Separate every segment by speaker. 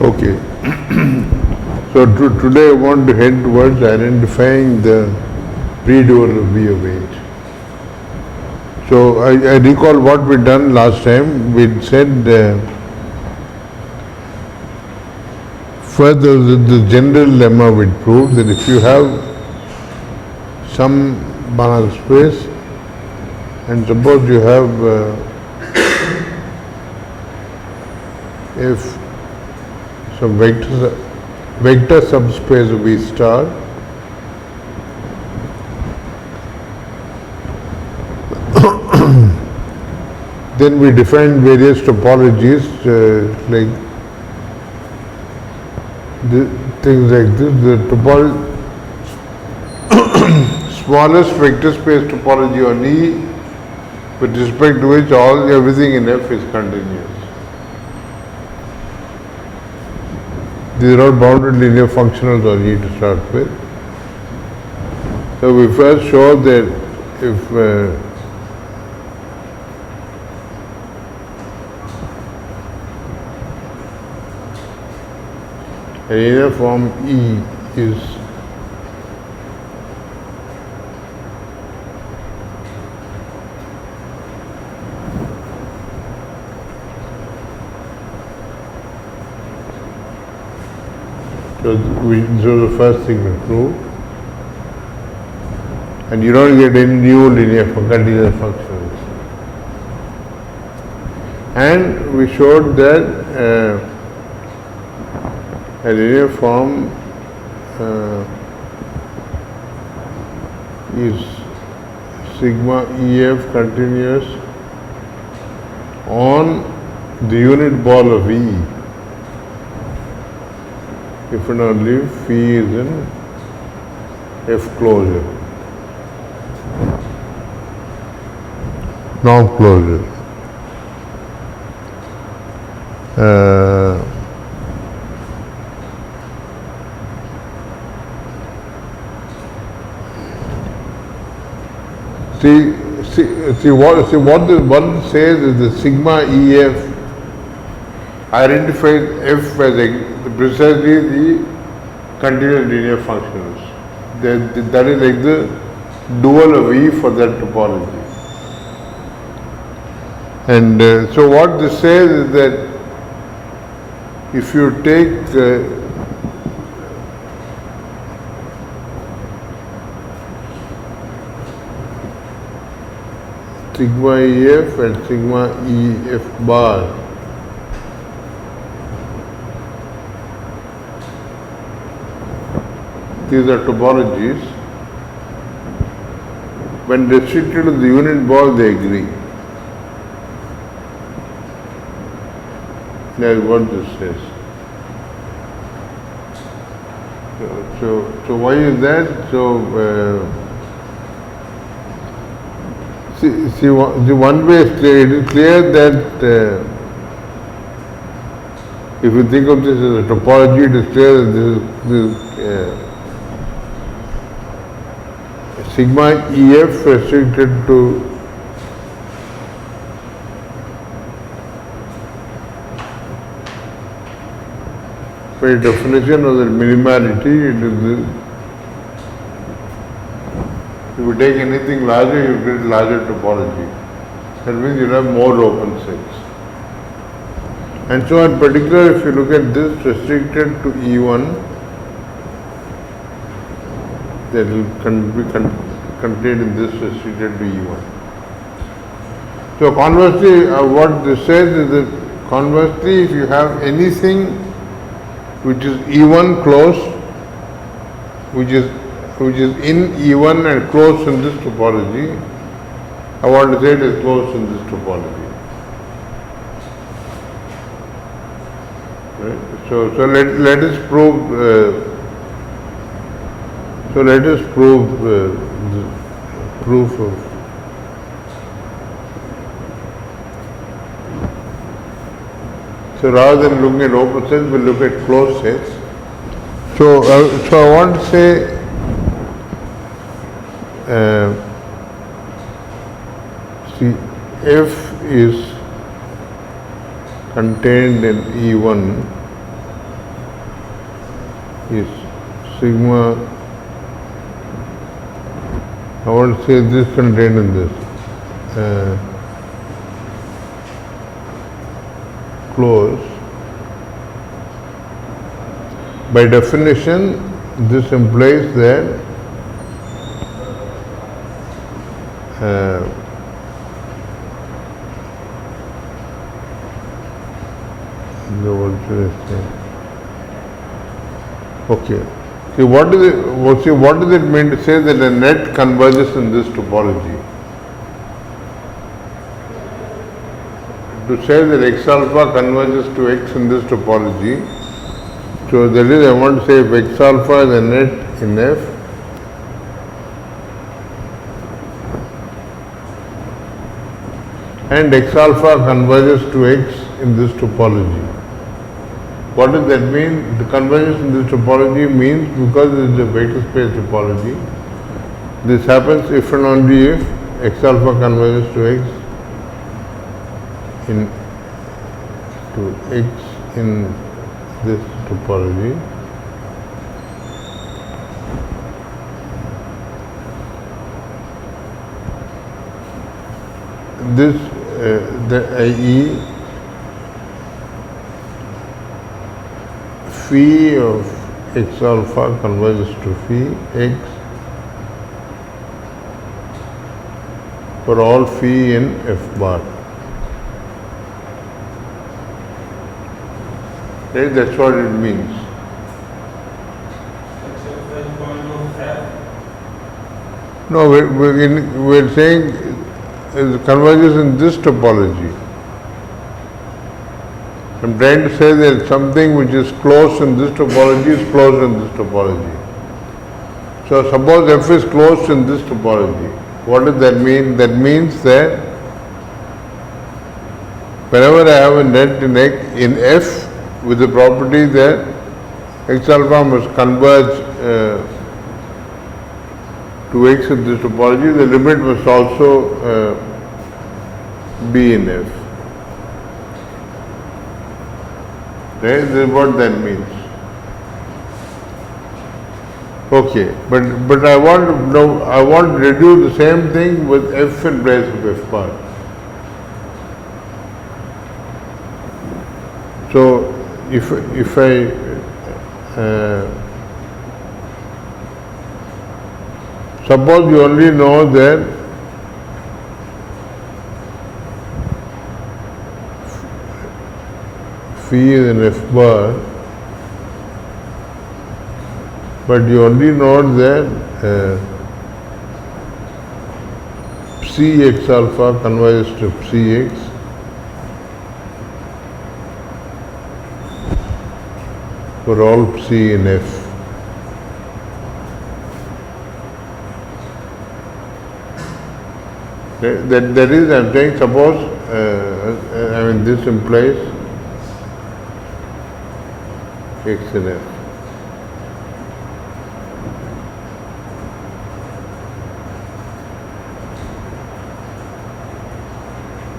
Speaker 1: Okay. So today I want to head towards identifying the pre-dual of V of H. So I recall what we done last time. We said further the general lemma we proved that if you have some Banach space and suppose you have if some vector subspace V star then we define various topologies like things like this. The smallest vector space topology on E with respect to which everything in F is continuous. These are all bounded linear functionals on E to start with. So we first show that if a linear form E is so the first thing we prove, and you don't get any new linear continuous functions. And we showed that a linear form is sigma EF continuous on the unit ball of E if and only phi is in F closure, norm closure. See what one says is the sigma EF identifies F as precisely the continuous linear functionals. That is like the dual of E for that topology. And so what this says is that if you take sigma EF and sigma EF bar, these are topologies. When restricted to the unit ball, they agree. That is what this says. So why is that? So see one way is clear. It is clear that if you think of this as a topology, it is clear that this sigma EF restricted to by definition of the minimality, it is the, if you take anything larger, you get larger topology. That means you have more open sets. And so in particular, if you look at this restricted to E1, that will be contained in this restricted to E1. So conversely, what this says is that conversely, if you have anything which is E1 close, which is in E1 and close in this topology, I want to say it is close in this topology. Right? So let us prove. So let us prove the proof of so rather than looking at open sets, we'll look at closed sets. So I want to say see F is contained in E1 is sigma, I want to say this contained in this, close. By definition, this implies that okay. See, what does it mean to say that a net converges in this topology? To say that x alpha converges to x in this topology, so that is, I want to say if x alpha is a net in F, and x alpha converges to x in this topology. What does that mean? The convergence in this topology means, because it is a vector space topology, this happens if and only if x alpha converges to x in this topology. This the i.e. phi of x alpha converges to phi x for all phi in F bar. Right? That's what it means. No, we're saying it converges in this topology. I'm trying to say that something which is close in this topology is close in this topology. So suppose F is close in this topology. What does that mean? That means that whenever I have a net in F with the property that x alpha must converge to x in this topology, the limit must also be in F. Right? This is what that means. Okay, but I want to know, I want to reduce the same thing with F in place of F bar. So if I suppose you only know that phi is in F bar, but you only know that psi x alpha converges to psi x for all psi in F. That is, I'm saying, suppose, I mean, this implies x in F.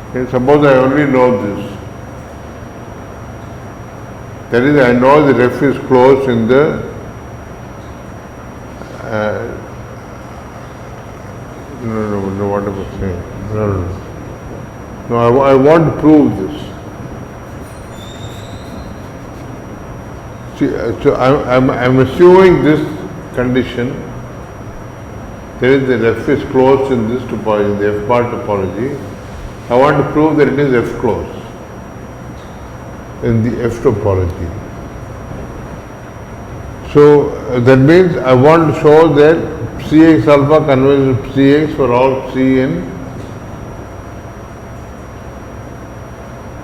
Speaker 1: Okay, suppose I only know this. That is, I know that F is closed in the no, what am I saying? No, I want to prove this. See, so I'm assuming this condition. There is the F is closed in this topology, the F bar topology. I want to prove that it is F closed in the F topology. So that means I want to show that Cx alpha converges to Cx for all C in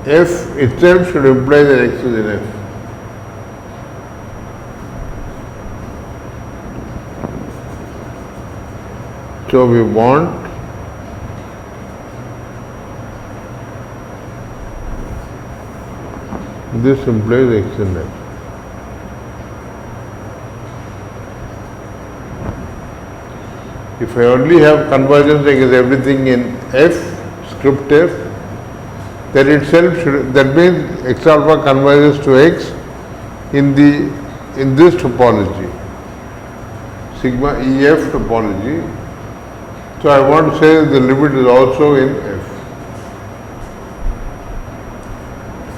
Speaker 1: F itself should imply that X is in F. So we want this implies X in F. If I only have convergence against everything in F, script f, that itself should, that means x alpha converges to x in this topology, sigma EF topology. So I want to say the limit is also in f.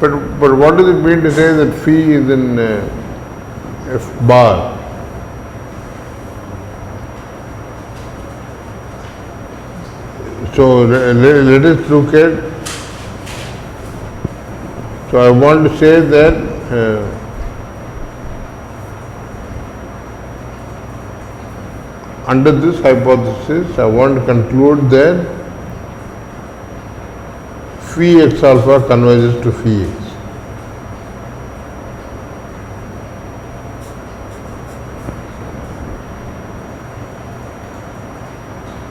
Speaker 1: But what does it mean to say that phi is in f bar? So let us look at, so I want to say that under this hypothesis I want to conclude that phi x alpha converges to phi x.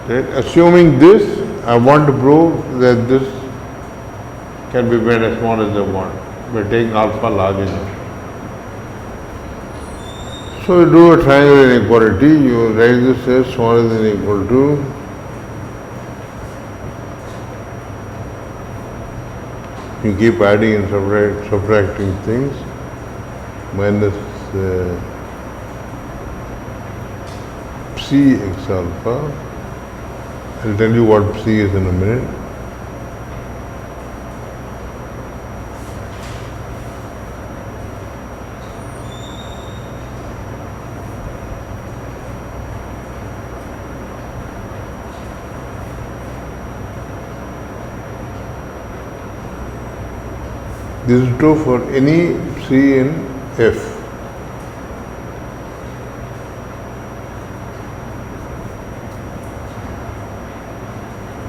Speaker 1: Right. Assuming this, I want to prove that this can be made as small as I want by taking alpha large enough. So you do a triangular inequality, you write this as smaller than or equal to you keep adding and subtracting things, minus psi x alpha. I'll tell you what psi is in a minute. This is true for any psi in f.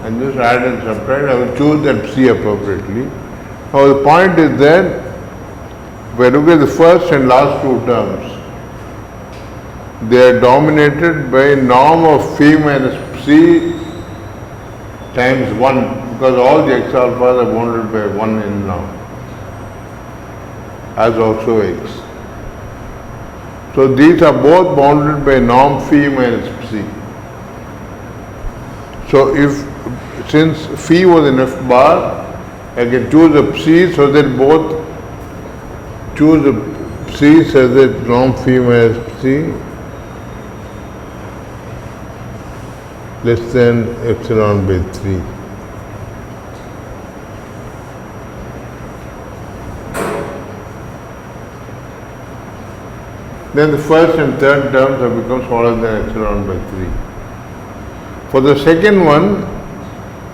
Speaker 1: And just add and subtract, I will choose that psi appropriately. Now the point is that if I look at the first and last two terms, they are dominated by norm of phi minus psi times 1, because all the x alphas are bounded by 1 in norm, as also x. So these are both bounded by norm phi minus psi. So since phi was in f bar, I can choose a psi so that both choose a psi so that norm phi minus psi less than epsilon by 3. Then the first and third terms have become smaller than epsilon by 3. For the second one,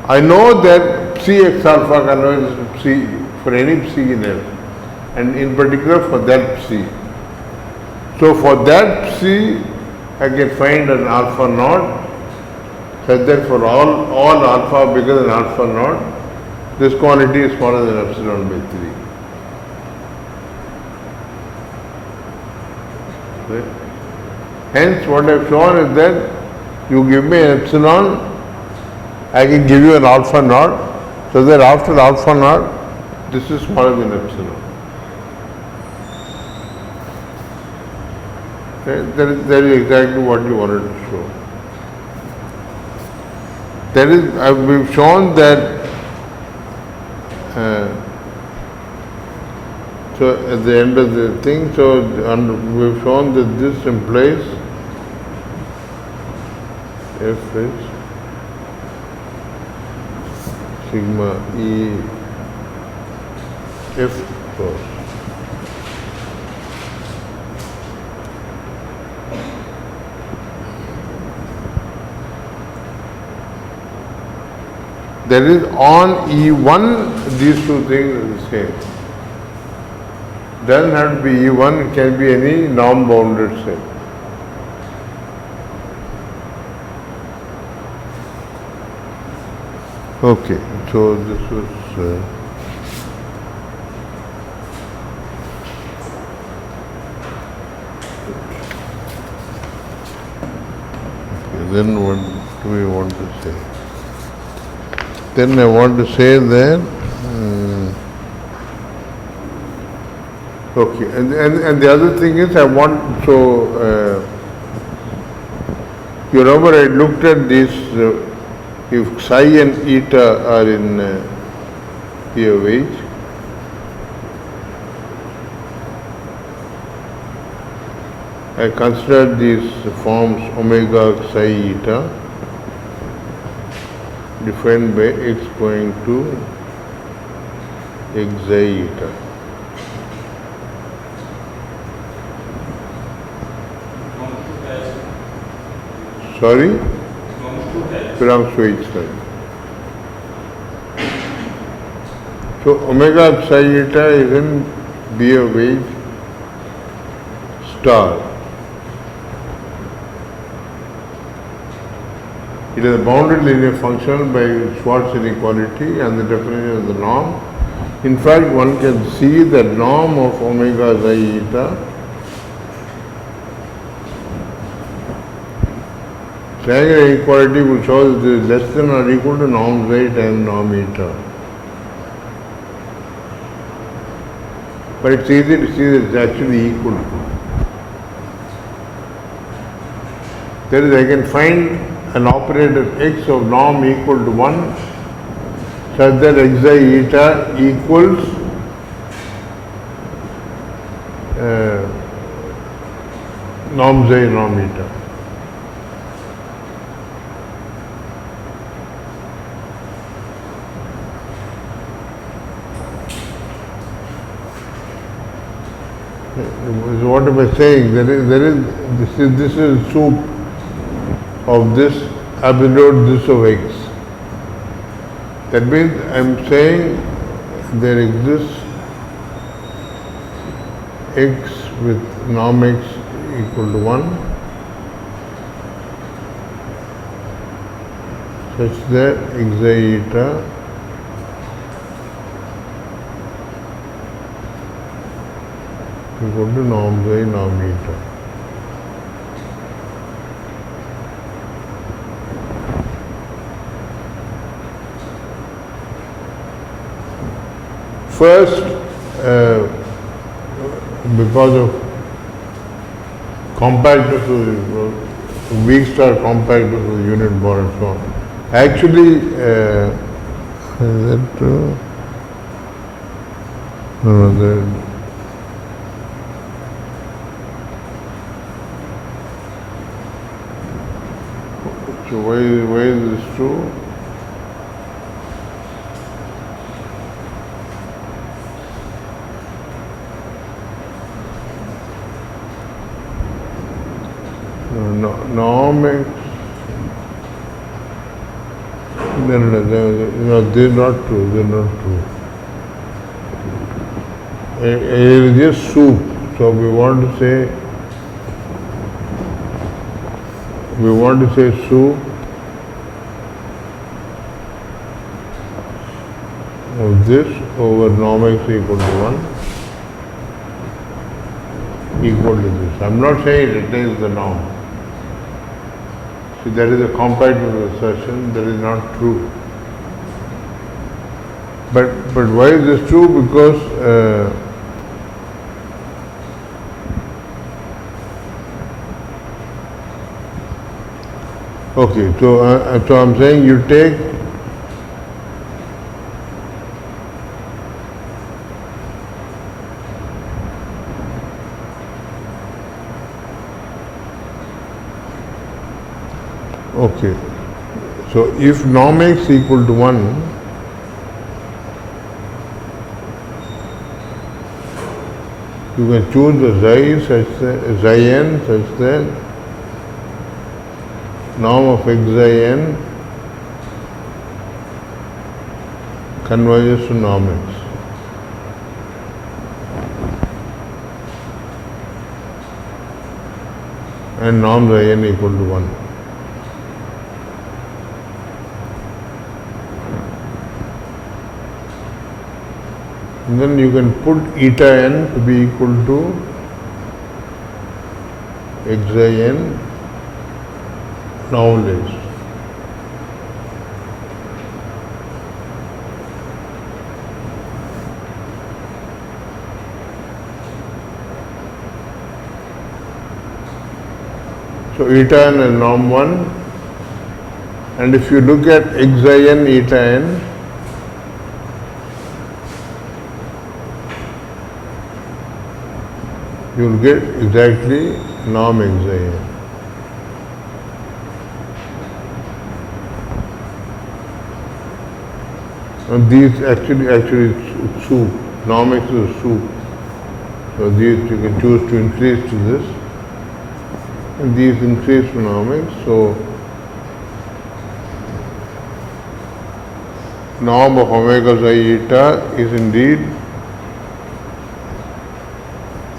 Speaker 1: I know that psi x alpha converges to psi for any psi in F, and in particular for that psi. So for that psi, I can find an alpha naught such that for all alpha bigger than alpha naught, this quantity is smaller than epsilon by 3. Right? Hence, what I have shown is that you give me an epsilon, I can give you an alpha naught, so that after alpha naught, this is smaller than epsilon. Okay? That is exactly what you wanted to show. That is, we've shown that, so at the end of the thing, so we've shown that this implies f is sigma E f cross. That is, on E1, these two things are the same. Doesn't have to be E1, it can be any norm-bounded set. Okay, so this was okay, then what do we want to say? Then I want to say that okay, and the other thing is I want, so you remember I looked at this if psi and eta are in P of H, I consider these forms omega psi eta defined by x going to x psi eta. Sorry? Belongs to each side. So omega psi eta is in B of H star. It is a bounded linear function by Schwarz inequality and the definition of the norm. In fact, one can see that norm of omega psi eta triangular inequality will show that it is less than or equal to norm psi times norm eta. But it's easy to see that it's actually equal to. That is, I can find an operator x of norm equal to 1 such that x psi eta equals norm psi norm eta. So what am I saying? This is soup of this absolute this of x. That means I am saying there exists x with norm x equal to 1 such that x psi eta equal to norm psi norm eta. First, because of compactness of the weak star compactness of the unit bore and so on. Actually, is that true? No, so why is this true? Norm x, no, they are not true, they are not true. It is just soup, so we want to say soup of this over norm x equal to 1 equal to this. I am not saying it retains the norm. See, that is a compactness assertion, that is not true. But why is this true? Because okay, so I am saying you take okay, so if norm x equal to 1, you can choose the psi such that psi n such that norm of x psi n converges to norm x. And norm psi n equal to 1. And then you can put eta n to be equal to x psi n normalized. So eta n is norm 1 And if you look at x I n eta n, you will get exactly norm x I n. And these actually it's soup. Norm x is soup. So these you can choose to increase to this. And these increase to norm x. So norm of omega psi eta is indeed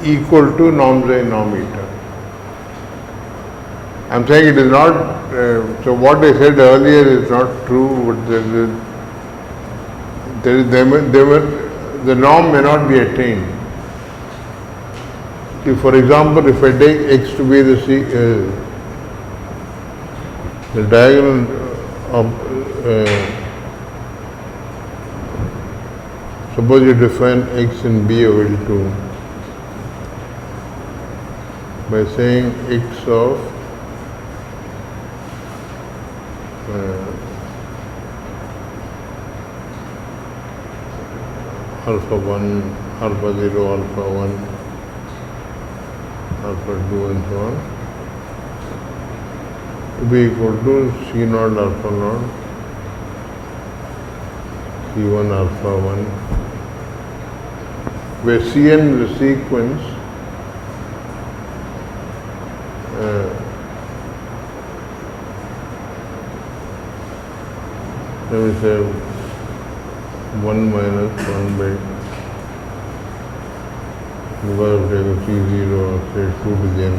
Speaker 1: equal to norm psi norm eta. I'm saying it is not, so what I said earlier is not true, but the norm may not be attained. If, for example, if I take x to be the diagonal of, suppose you define x in B of L2 by saying x of alpha 1, alpha 0, alpha 1, alpha 2 and so on to be equal to C naught alpha naught, C1 alpha 1, where Cn is the sequence let me say 1 minus 1 by because of C0 or say 2 to the n.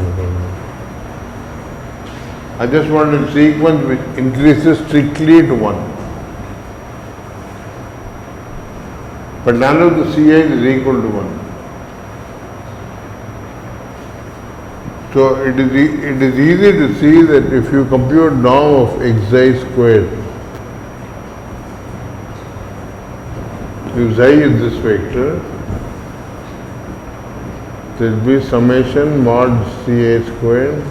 Speaker 1: I just want a sequence which increases strictly to 1. But none of the Ci is equal to 1. So it is easy to see that if you compute norm of xi squared, if xi is this vector, there will be summation mod Ca squared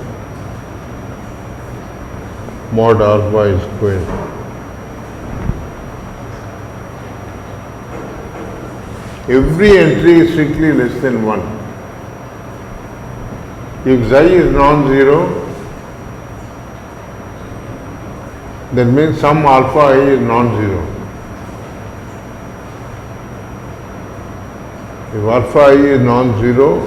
Speaker 1: mod alpha squared. Every entry is strictly less than 1. If xi is non-zero, that means some alpha I is non-zero. If alpha I is non-zero,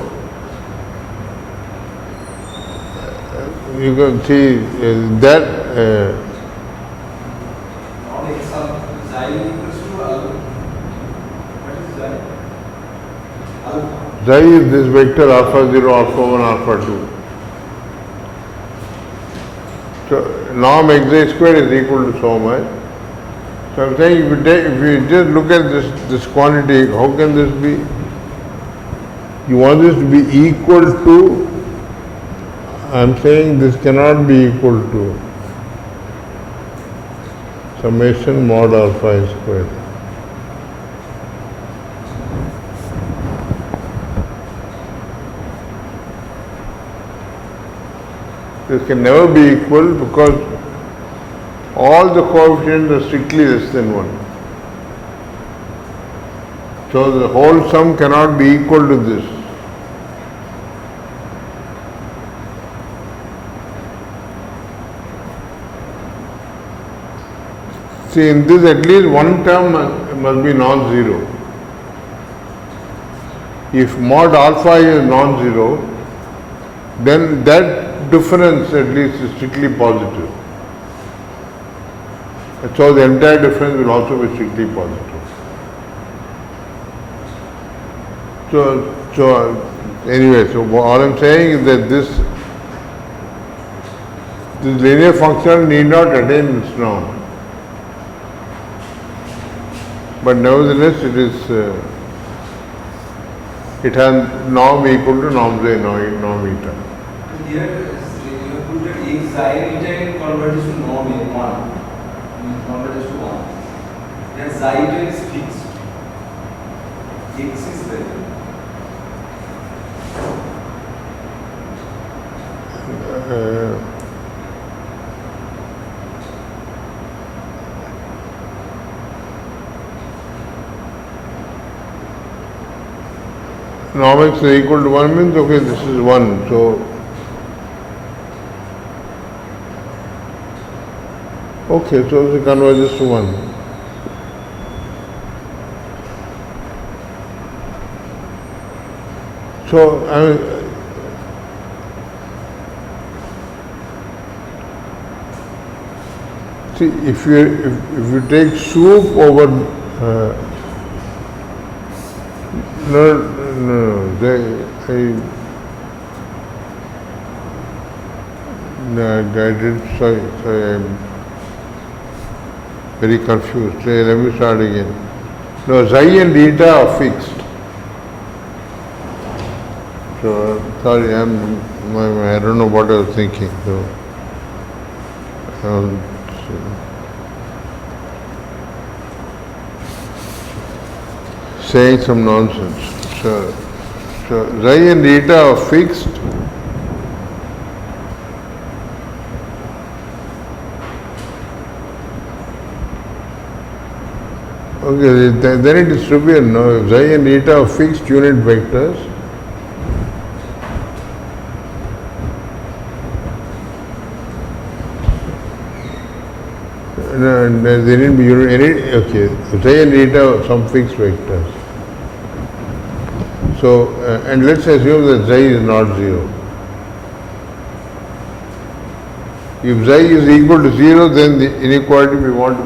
Speaker 1: you can see that xi is this vector alpha 0, alpha 1, alpha 2. So norm xi squared is equal to so much. So I'm saying if you just look at this quantity, how can this be? You want this to be equal to, I'm saying this cannot be equal to summation mod alpha squared. This can never be equal because all the coefficients are strictly less than 1. So the whole sum cannot be equal to this. See, in this at least one term must be non-zero. If mod alpha is non-zero, then that difference at least is strictly positive. So the entire difference will also be strictly positive. So anyway, so all I'm saying is that this linear function need not attain its norm. But nevertheless it has norm equal to norm z, norm eta.
Speaker 2: Here you have put that x xi eta converted to norm in 1. Converted to 1. Then xi eta is fixed. X is there.
Speaker 1: norm x is equal to 1 means, okay, this is 1. So, okay, so it converges to 1. So, see, if you take soup over no, I did, sorry, I'm very confused. Let me start again. No, xi and eta are fixed. So, sorry, I don't know what I was thinking. So, saying some nonsense. So xi and eta are fixed. Okay, then it is trivial, no? If xi and eta are fixed unit vectors, they need to be unit, okay, xi and eta are some fixed vectors. So, and let's assume that xi is not 0. If xi is equal to 0, then the equality we want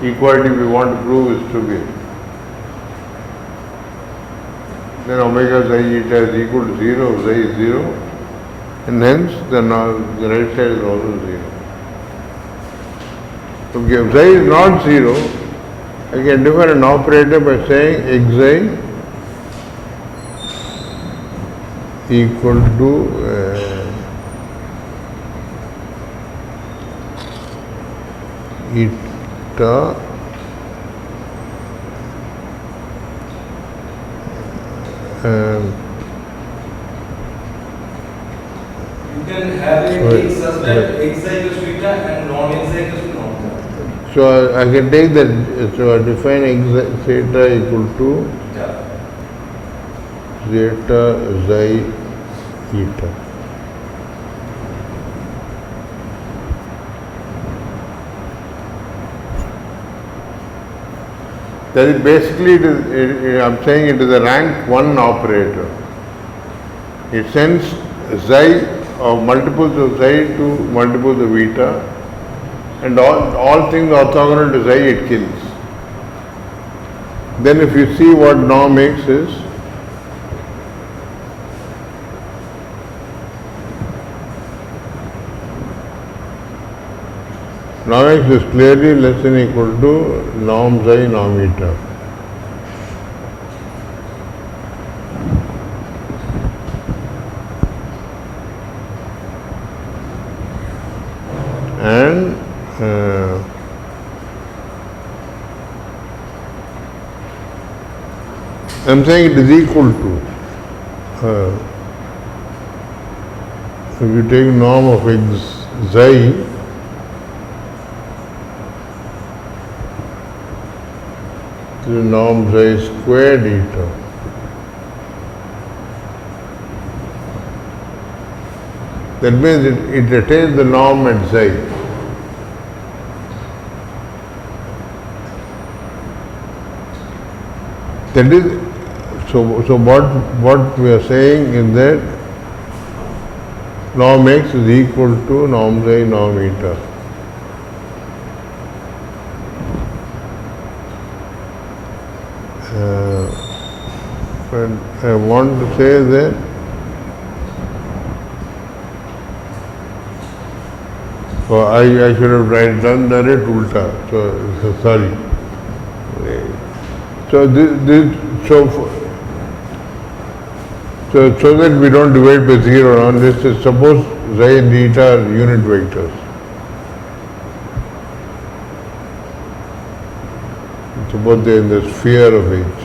Speaker 1: to prove is trivial. Then omega xi eta is equal to 0, xi is 0, and hence the right side is also 0. So if xi is not 0, I can define an operator by saying xi equal to eta
Speaker 2: you can have a case such that xi equals to eta and non-xi equals to non-eta.
Speaker 1: So I can take that, so I define theta equal to zeta xi eta. That is basically, I'm saying it is a rank 1 operator. It sends xi or multiples of xi to multiples of eta, and all things orthogonal to xi it kills. Then if you see what norm x is, norm x is clearly less than equal to norm xi, norm eta. And I'm saying it is equal to, if you take norm of x xi, the norm xi squared eta. That means it retains the norm at xi. That is, so what we are saying is that norm x is equal to norm xi, norm eta. And I want to say that I should have done that at ulta. So sorry. So so that we don't divide by 0 on this, suppose xi and eta are unit vectors. Suppose they are in the sphere of H.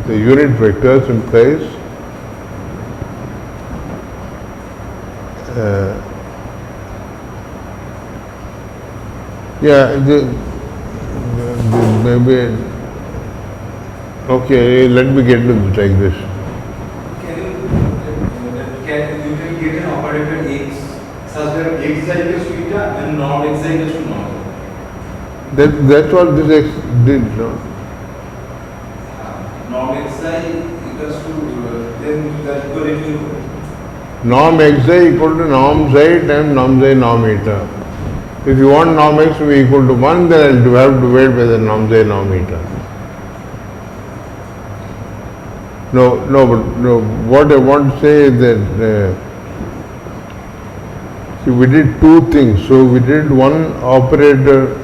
Speaker 1: The unit vectors implies maybe Okay, let me get to like this.
Speaker 2: Can you can get an operator x such that x is equals to eta and norm x is equals to norm.
Speaker 1: That's what this X did, no?
Speaker 2: Norm xi equals to then that equal to
Speaker 1: Norm xi equal to norm xi times norm xi norm eta. If you want norm x to be equal to 1, then you have to divide by the norm xi norm eta. No, what I want to say is that see, we did two things. So we did one operator,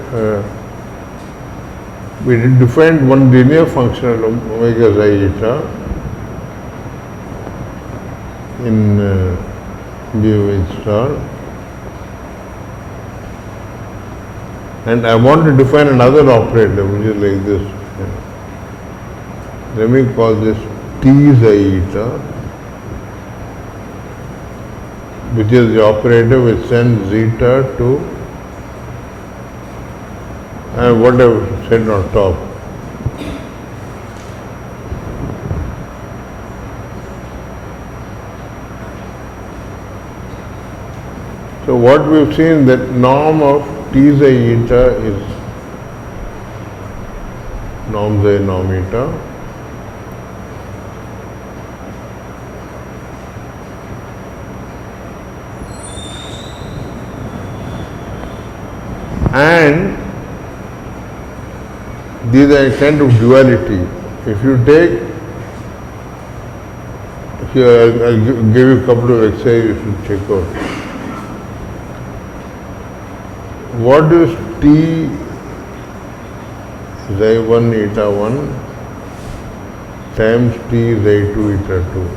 Speaker 1: we did define one linear function at omega xi eta in mu h star, and I want to define another operator which is like this. Let me call this T xi eta, which is the operator which sends zeta to what I've said on top. So what we've seen that norm of T xi eta is norm xi norm eta. And these are a kind of duality. If you take, here I'll give you a couple of exercises you should check out. What is T xi 1 eta 1 times T xi 2 eta 2?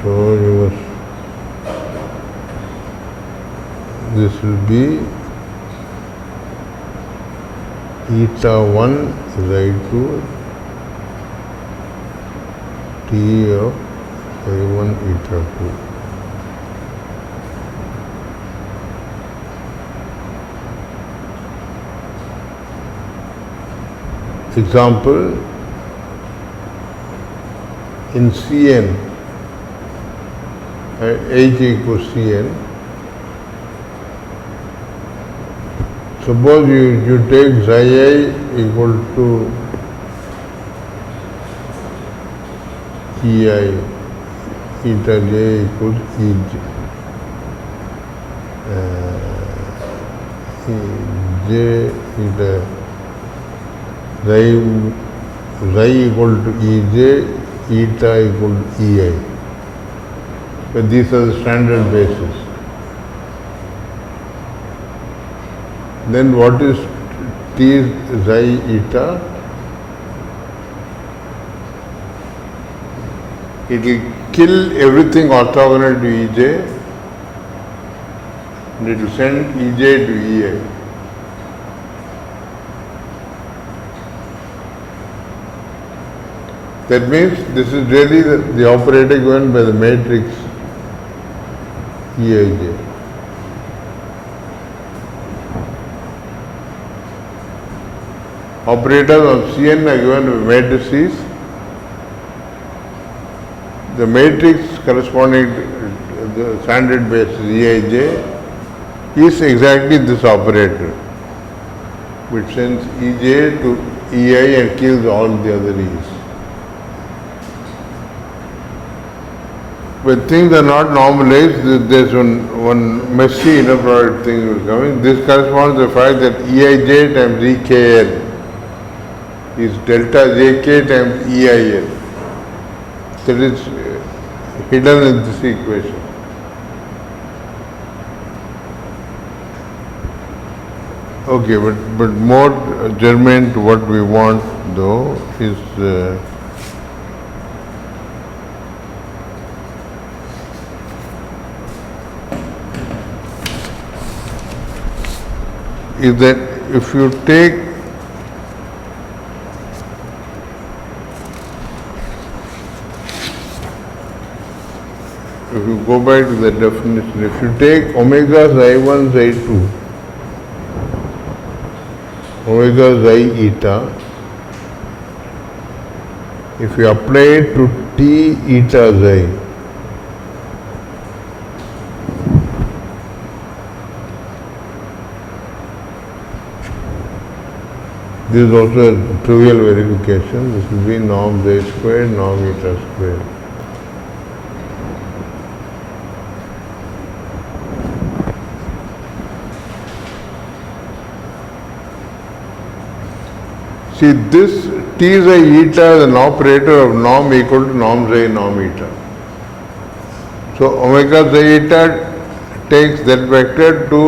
Speaker 1: So you must, this will be eta 1 xi 2 T of xi 1 eta 2. Example, in Cn, H equals Cn. Suppose you take xi I equal to Ei, eta j equals Ej. J eta xi equal to Ej, eta equal to Ei. But these are the standard bases. Then what is T xi eta? It will kill everything orthogonal to Ej and it will send Ej to Ei. That means this is really the operator given by the matrix Eij. Operators on Cn are given by matrices. The matrix corresponding to the standard base Eij is exactly this operator, which sends Ej to Ei and kills all the other E's. When things are not normalized, there's one messy inner product thing is coming. This corresponds to the fact that Eij times Ekl is delta Jk times Eil. That is hidden in this equation. Okay, but more germane to what we want though is that if you take go back to the definition. If you take omega xi1, xi2, omega xi eta, if you apply it to T eta xi, this is also a trivial verification. This will be norm xi squared, norm eta squared. See, this T xi eta is an operator of norm equal to norm xi norm eta. So omega xi eta takes that vector to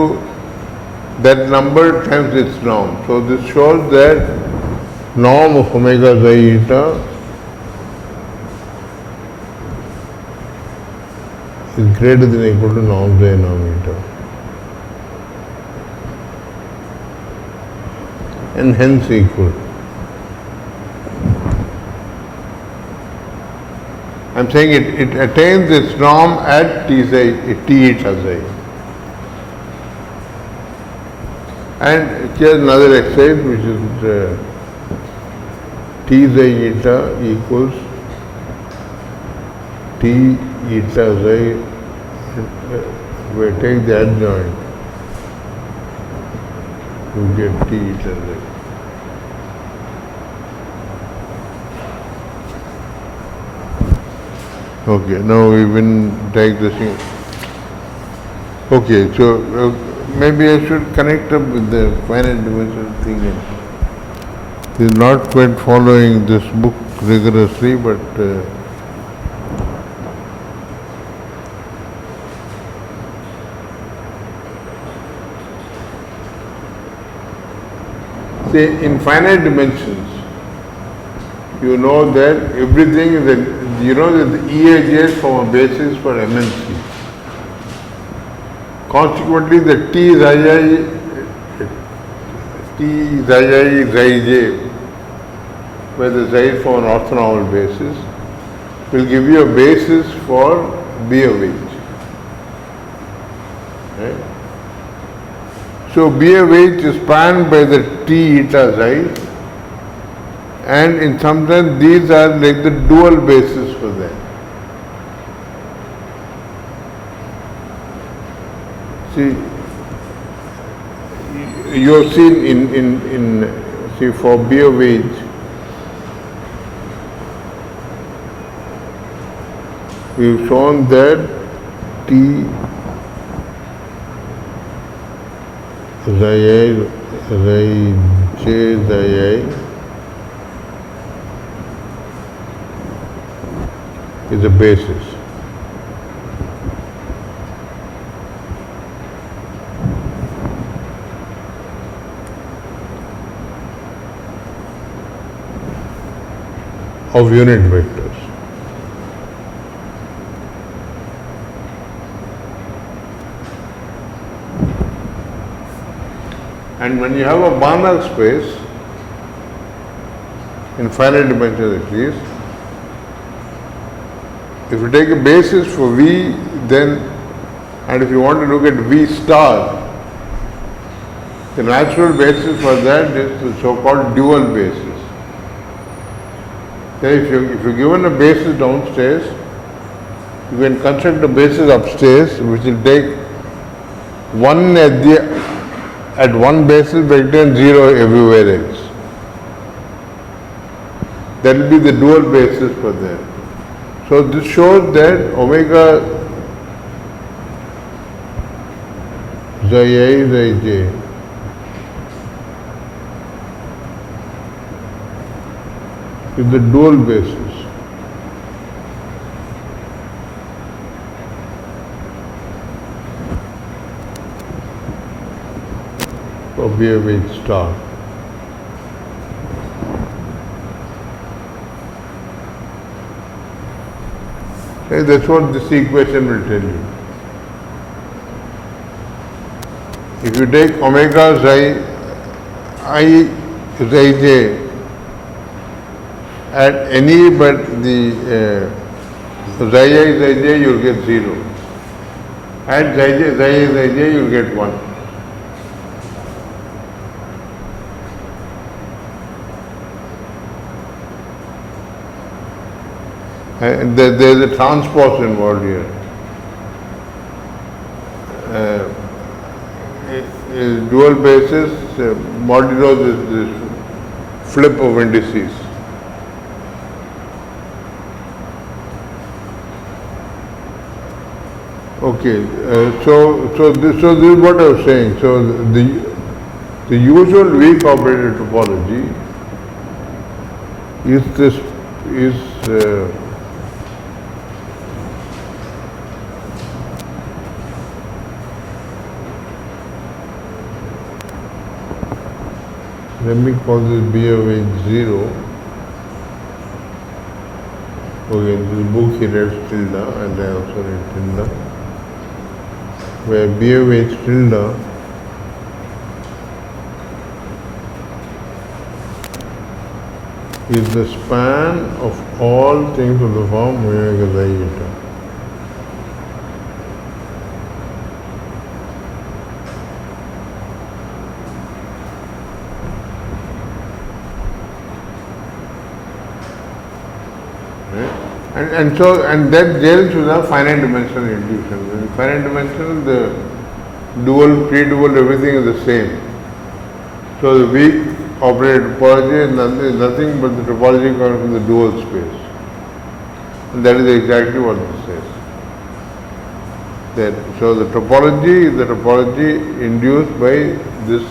Speaker 1: that number times its norm. So this shows that norm of omega xi eta is greater than or equal to norm xi norm eta. And hence equal. I'm saying it attains its norm at T eta xi. And here's another exercise which is T xi eta equals T eta xi. We take the adjoint, you get T eta xi. Okay, now we will take this thing. Okay, so maybe I should connect up with the finite dimensional thing. He's not quite following this book rigorously, but say in finite dimensions, you know that everything is you know that the EAJs form a basis for MNC. Consequently, the T xi xi j, where the xi form an orthonormal basis, will give you a basis for B of H. Right? So B of H is spanned by the T eta xi, and in some sense these are like the dual basis for that. See, you have seen in see for B of H, we've shown that T xi j xi is a basis. Of unit vectors. And when you have a Banach space, in finite dimensions at least, if you take a basis for V, then, and if you want to look at V star, the natural basis for that is the so-called dual basis. Then if you're given a basis downstairs, you can construct a basis upstairs which will take one at one basis vector and zero everywhere else. That will be the dual basis for that. So this shows that omega xi xi j is the dual basis of B of H star. Okay, that's what this equation will tell you. If you take omega xi I xi j at any but the xi I xi j, you will get 0. Add Zij, you will get 1. And there is a transpose involved here. Dual basis, modulo this flip of indices. Okay, so this is what I was saying. So the usual weak operator topology is let me call this B of H0. Okay, in this book he writes tilde and I also write tilde, where B of H tilde is the span of all things of the form omega psi eta. And that deals with a finite dimensional induction. In finite dimensional, the dual, pre-dual, everything is the same. So the weak operator topology is nothing but the topology coming from the dual space. And that is exactly what this says. So the topology is the topology induced by this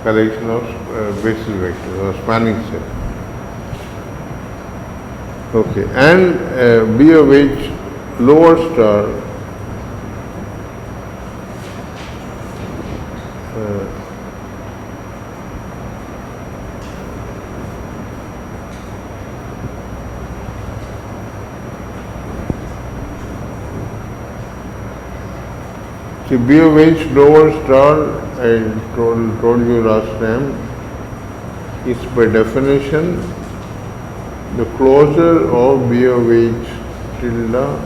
Speaker 1: collection of basis vectors or spanning set. Okay, and B of H lower star see B of H lower star, I told you last time, is by definition the closure of B of H tilde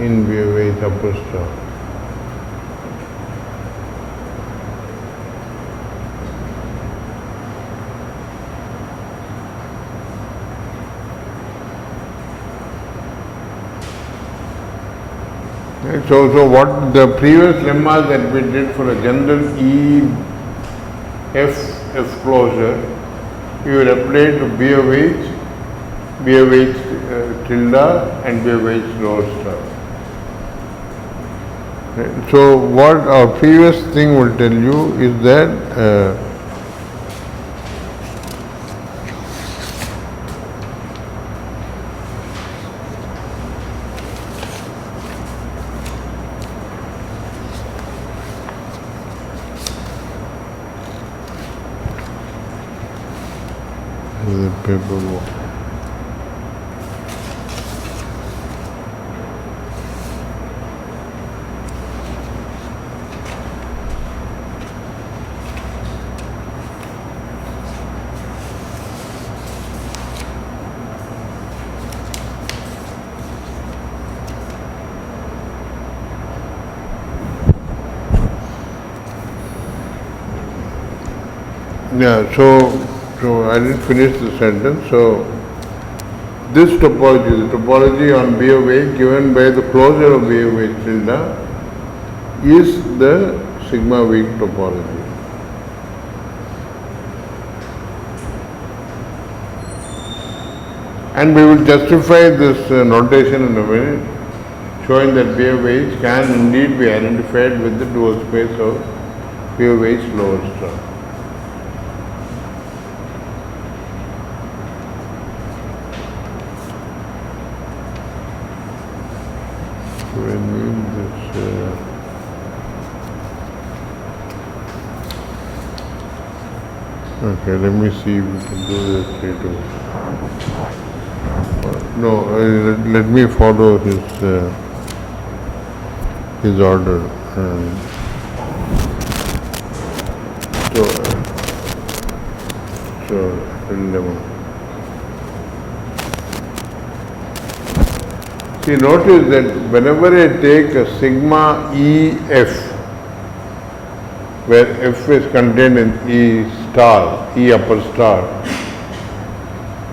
Speaker 1: in B of H upper star. Right, so what the previous lemma that we did for a general F closure, you will apply to B of H tilde and B of H lower star. Right. So what our previous thing will tell you is that the paperwork. Yeah, so I didn't finish the sentence. So this topology, the topology on B of H given by the closure of B of H tilde is the sigma weak topology. And we will justify this notation in a minute, showing that B of H can indeed be identified with the dual space of B of H lower star. Okay, let me see if we can do this later. No, let me follow his order. So 11. See, notice that whenever I take a sigma EF, where F is contained in E star, E upper star,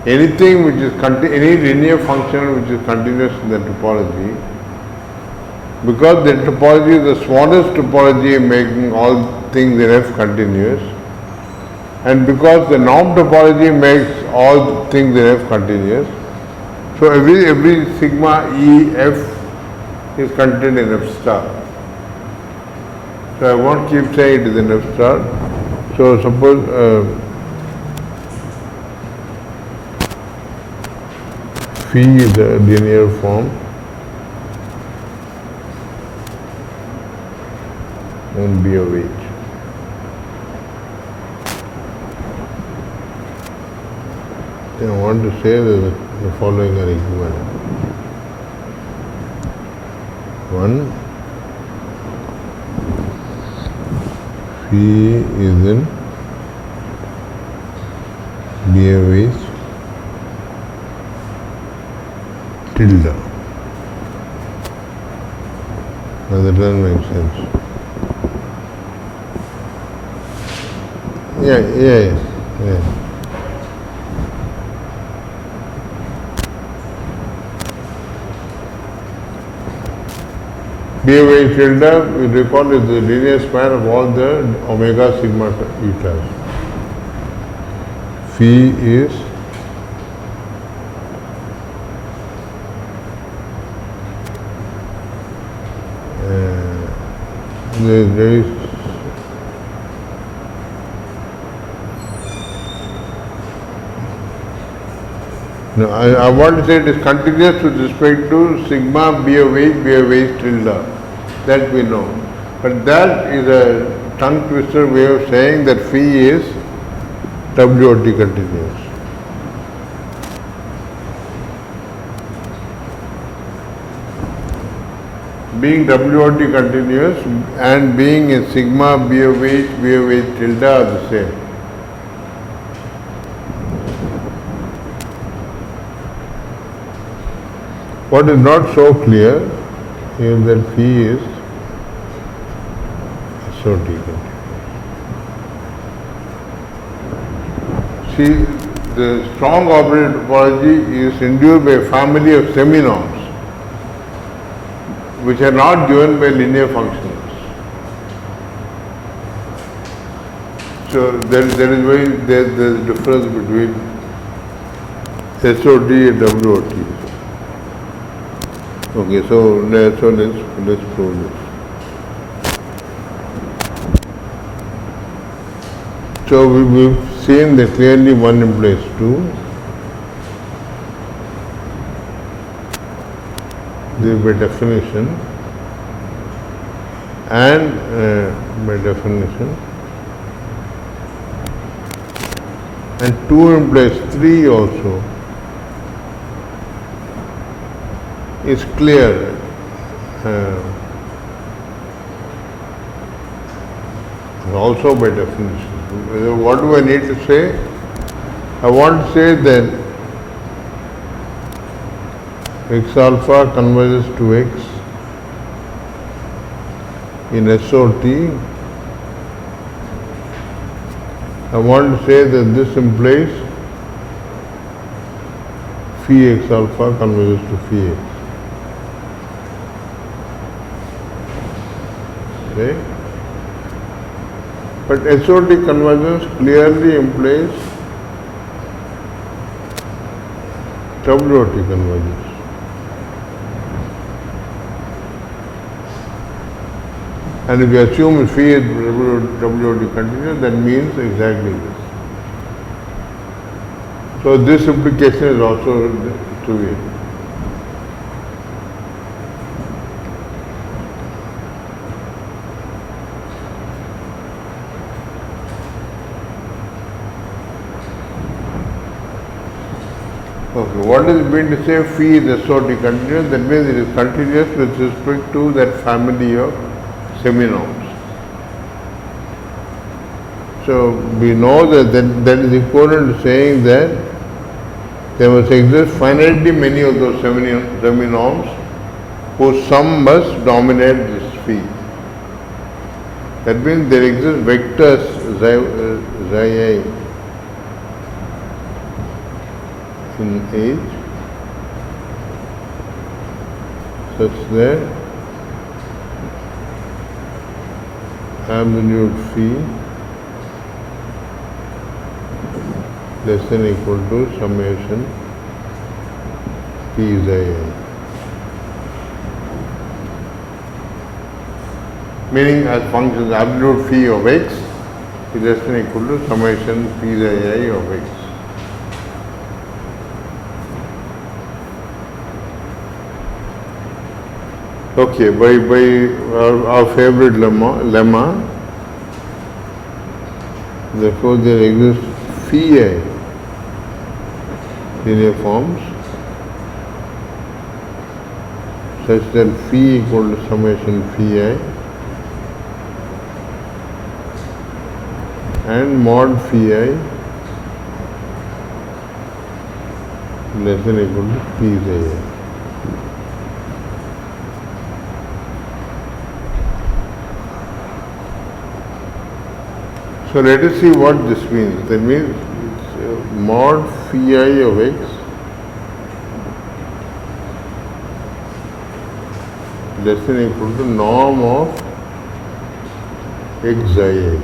Speaker 1: anything which is any linear function which is continuous in the topology, because the topology is the smallest topology making all things in F continuous, and because the norm topology makes all things in F continuous, so every sigma EF is contained in F star. So I won't keep saying it is in F star. So suppose phi is a linear form on B of H. Then I want to say that the following are equivalent. One, phi is in B of H tilde. Now that doesn't make sense. Yeah. B of H tilde, we recall, is the linear span of all the omega sigma etas. Phi is there is no, I want to say it is continuous with respect to sigma B of H tilde. That we know. But that is a tongue twister way of saying that phi is WOT continuous. Being WOT continuous and being in sigma B of H tilde are the same. What is not so clear is that phi is SOT continuous. See, the strong operator topology is induced by a family of seminorms which are not given by linear functions. So there is why there is a difference between SOT and WOT. Okay, so let's prove this. So we've seen that clearly 1 implies 2. This by definition, and by definition, and 2 implies 3 also. Is clear. Also by definition. What do I need to say? I want to say that x alpha converges to x in SOT. I want to say that this implies phi x alpha converges to phi x. Okay? But SOT convergence clearly implies WOT convergence. And if you assume phi is WOT continuous, that means exactly this. So this implication is also true. Okay, what does it mean to say phi is SOT continuous? That means it is continuous with respect to that family of seminorms. So we know that is equivalent to saying that there must exist finitely many of those seminorms whose sum must dominate this phi. That means there exist vectors xi I in H such that absolute phi less than equal to summation p xi I. Meaning as functions absolute phi of x is less than equal to summation p xi I of x. Okay, by our favorite lemma, therefore there exists phi I linear forms such that phi equal to summation phi I and mod phi I less than equal to p xi I. So let us see what this means. That means mod phi I of x less than equal to norm of x xi I.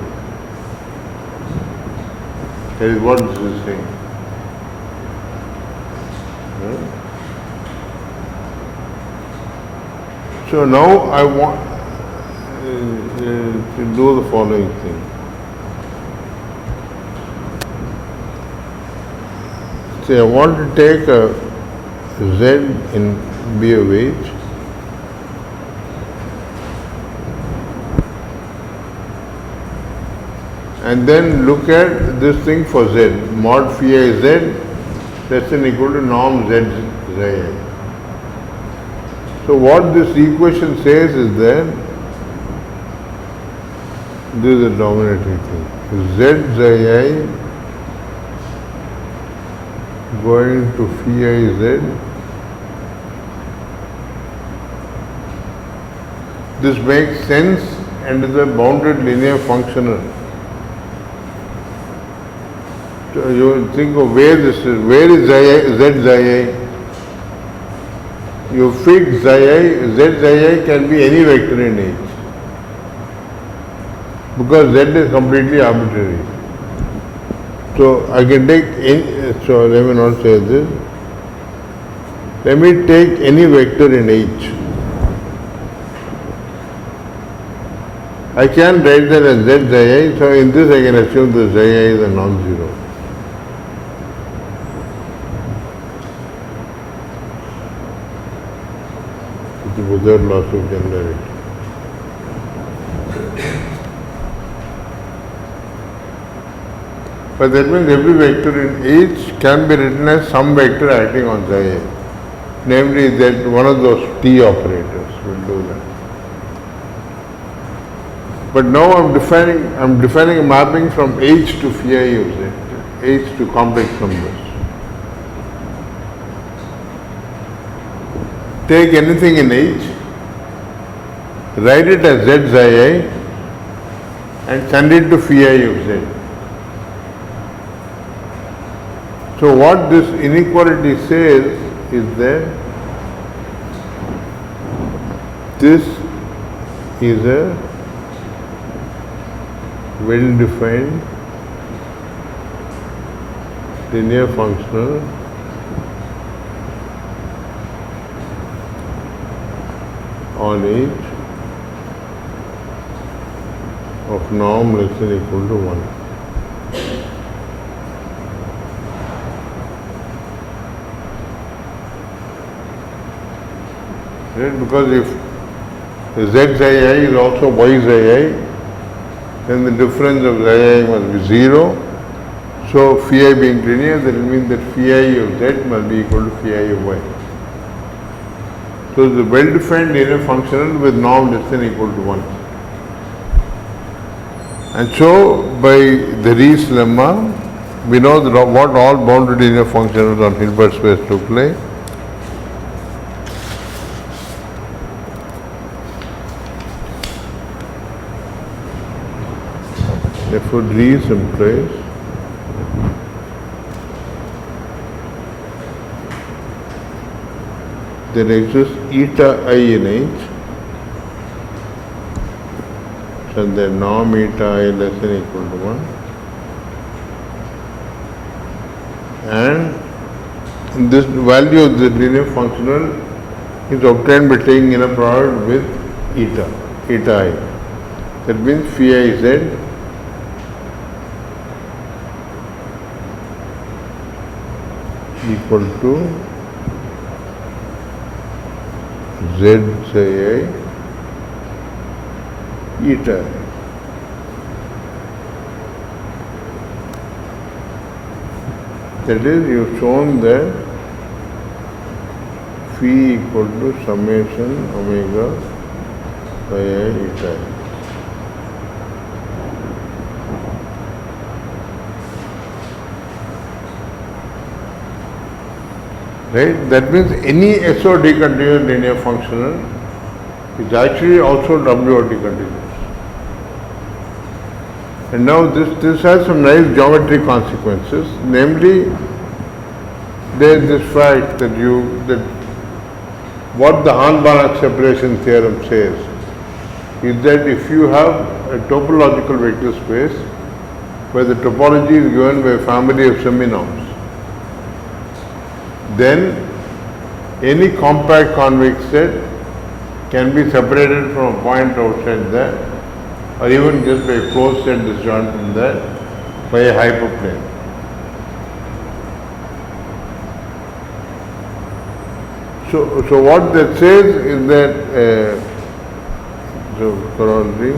Speaker 1: That is what this is saying. So now I want to do the following thing. Say I want to take a z in B of H and then look at this thing for z. Mod phi I z less than equal to norm z xi I. So what this equation says is that this is the dominating thing. Z xi I going to phi I z, this makes sense and is a bounded linear functional. So you think of where this is, where is z xi I? You fix xi I, z xi I can be any vector in H because z is completely arbitrary. So I can take any, so let me not say this. Let me take any vector in H. I can write that as z xi I, so in this I can assume the xi I is a non-zero. Without loss of generality. But that means every vector in H can be written as some vector acting on xi I. Namely that one of those T operators will do that. But now I'm defining a mapping from H to phi I of z, H to complex numbers. Take anything in H, write it as z xi I and send it to phi I of z. So what this inequality says is that this is a well-defined linear functional on H of norm less than equal to 1. Right? Because if z xi I is also y xi I, then the difference of xi I must be 0. So phi I being linear, that will mean that phi I of z must be equal to phi I of y. So the well-defined linear functional with norm less than equal to 1. And so by the Rees lemma, we know that what all bounded linear functions on Hilbert space look like. Therefore, D implies there exists eta I in H, so the norm eta I less than equal to 1, and this value of the linear functional is obtained by taking inner product with eta I. That means phi I z equal to z psi I eta I. That is, you have shown that phi equal to summation omega psi I eta I. Right? That means any SOD continuous linear functional is actually also WOD continuous. And now this has some nice geometric consequences. Namely, there is this fact that what the Hahn-Banach separation theorem says is that if you have a topological vector space where the topology is given by a family of seminorms, then any compact convex set can be separated from a point outside that, or even just by a closed set disjoint from that by a hyperplane. So what that says is that corollary.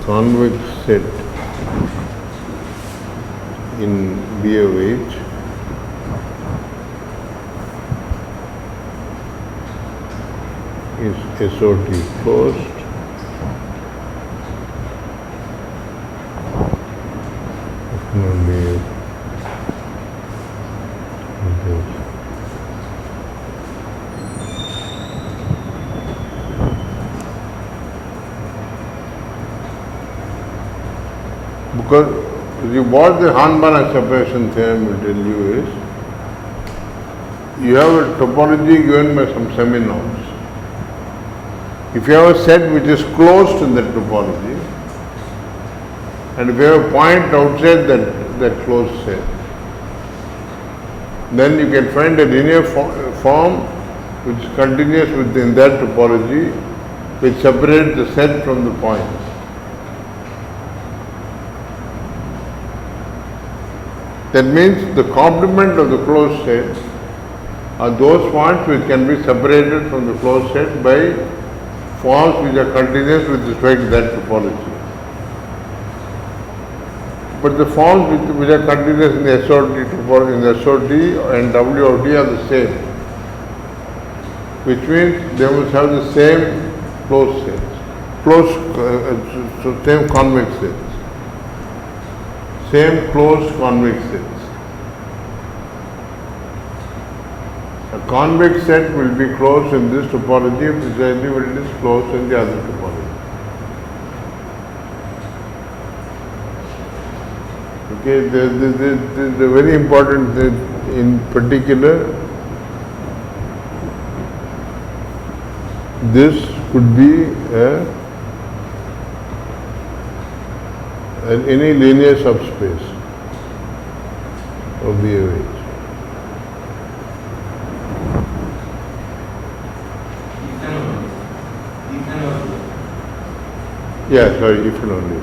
Speaker 1: Convex set in B of H is SOT closed only because what the Hahn-Banach separation theorem will tell you is, you have a topology given by some seminorms. If you have a set which is closed in that topology, and if you have a point outside that closed set, then you can find a linear form which is continuous within that topology, which separates the set from the point. That means the complement of the closed set are those points which can be separated from the closed set by forms which are continuous with respect to that topology. But the forms which are continuous in the SOD and WOD are the same, which means they must have the same closed sets, so same convex sets. Same closed convex sets. A convex set will be closed in this topology precisely when it is closed in the other topology. Okay, this is a very important thing in particular. This could be any linear subspace of the H. Yeah, sorry, if and only.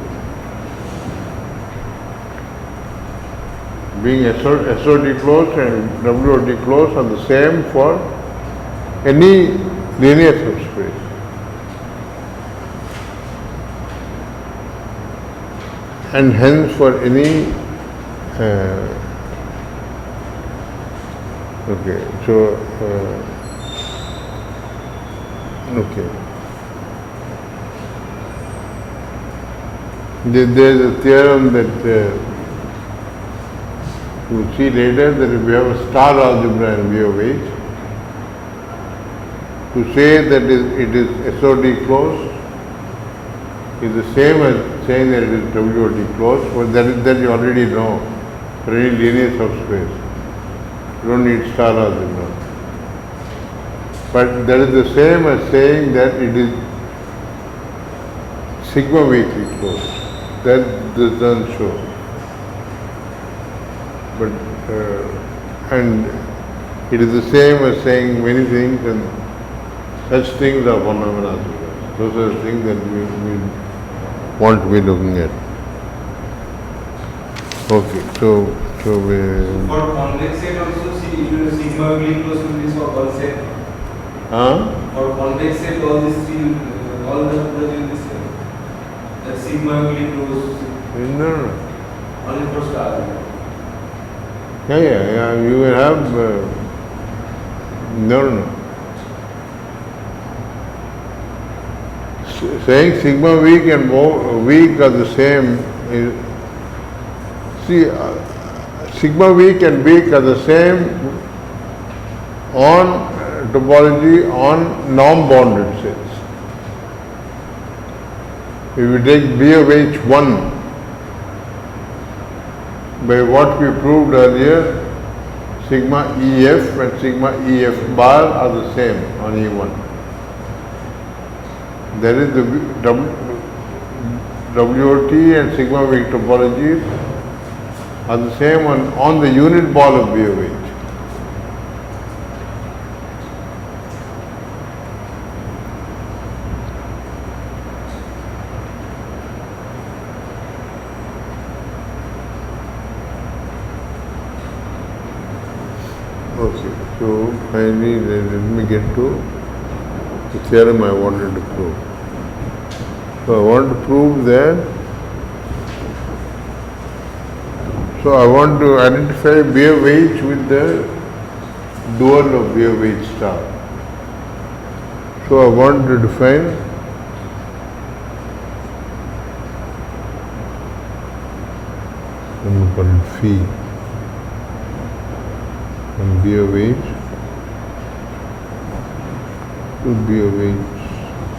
Speaker 1: Being SOD closed and WOD closed are the same for any linear subspace. And hence for any okay, so okay, there is a theorem that You will see later that if we have a star algebra in V of H, to say that it is SOD closed is the same as saying that it is WOT closed, but that you already know for any linear subspace. You don't need star algebra. But that is the same as saying that it is sigma weakly closed. That this doesn't show. But and it is the same as saying many things, and such things are phenomena. Those are the things that we want to be looking at. Okay, so we.
Speaker 2: For convex set also, sigma weakly closed will be for all set. For convex set, all these three, all the will be same. That sigma weakly closed.
Speaker 1: No.
Speaker 2: Only for star.
Speaker 1: Yeah. You will have no. Saying sigma weak and weak are the same. See, sigma weak and weak are the same on topology on norm-bounded sets. If you take B of H1, by what we proved earlier, sigma EF and sigma EF bar are the same on E1. That is the WOT and sigma weak topologies are the same on the unit ball of B of H. Okay, so finally let me get to the theorem I wanted to prove. So I want to prove that, so I want to identify B of H with the dual of B of H star. So I want to define phi from B of H to B of H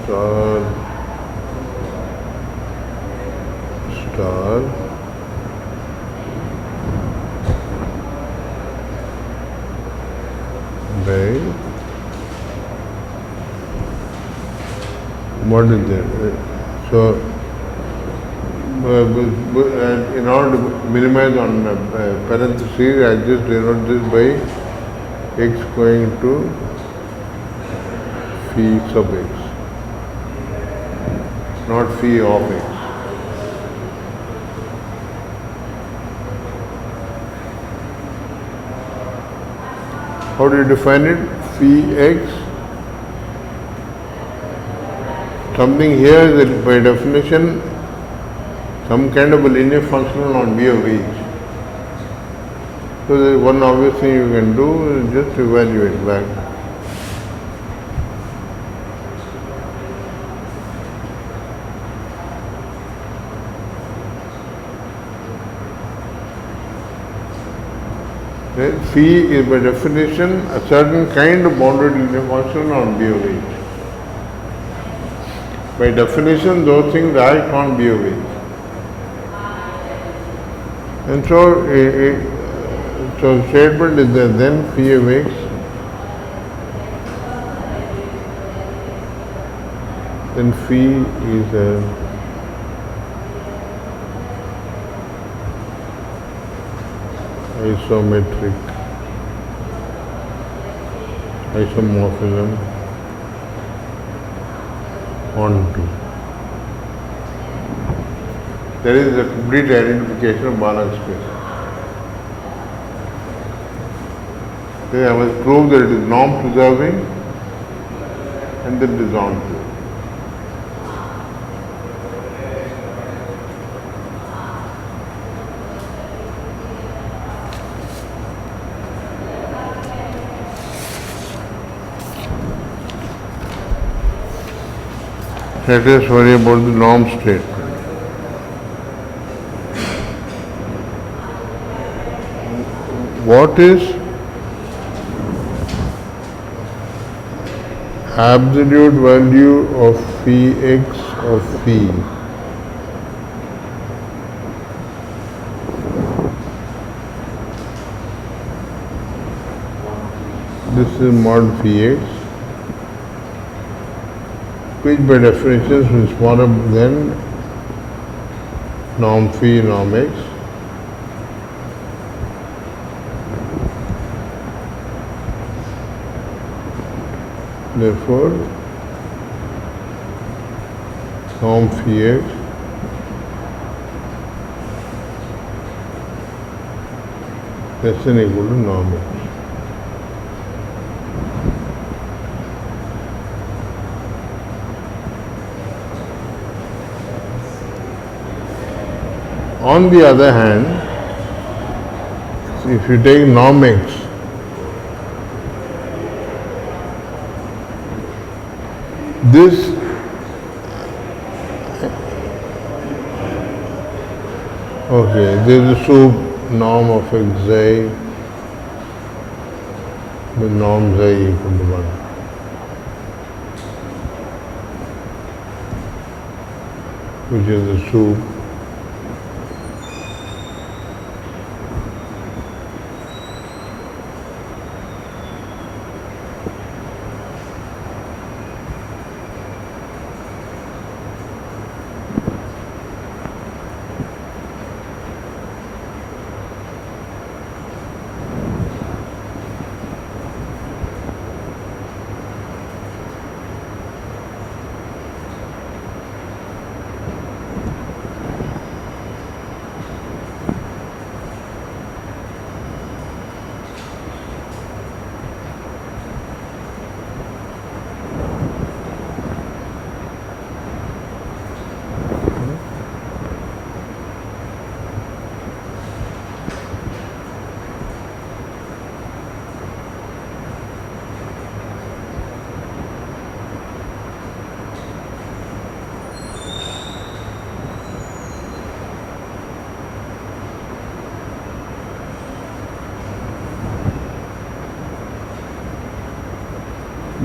Speaker 1: star by what is that? So in order to minimize on parentheses, I just denote this by x going to phi sub x, not phi of x. How do you define it? Phi x. Something here is that by definition some kind of a linear functional on B of H. So the one obvious thing you can do is just evaluate back. Right? Phi is by definition a certain kind of bounded linear function on B of H. By definition, those things act on B of H. And so the statement is that then phi of x then phi is a isomorphism onto. There is a complete identification of Banach space. Okay, I must prove that it is norm preserving and that it is onto. Let us worry about the norm statement. what is absolute value of phi x of phi? This is mod phi x, which by definition is smaller than norm phi norm x. Therefore, norm phi x less than or equal to norm x. On the other hand, if you take norm x, this there is a soup norm of xi with norm xi equal to 1, which is the soup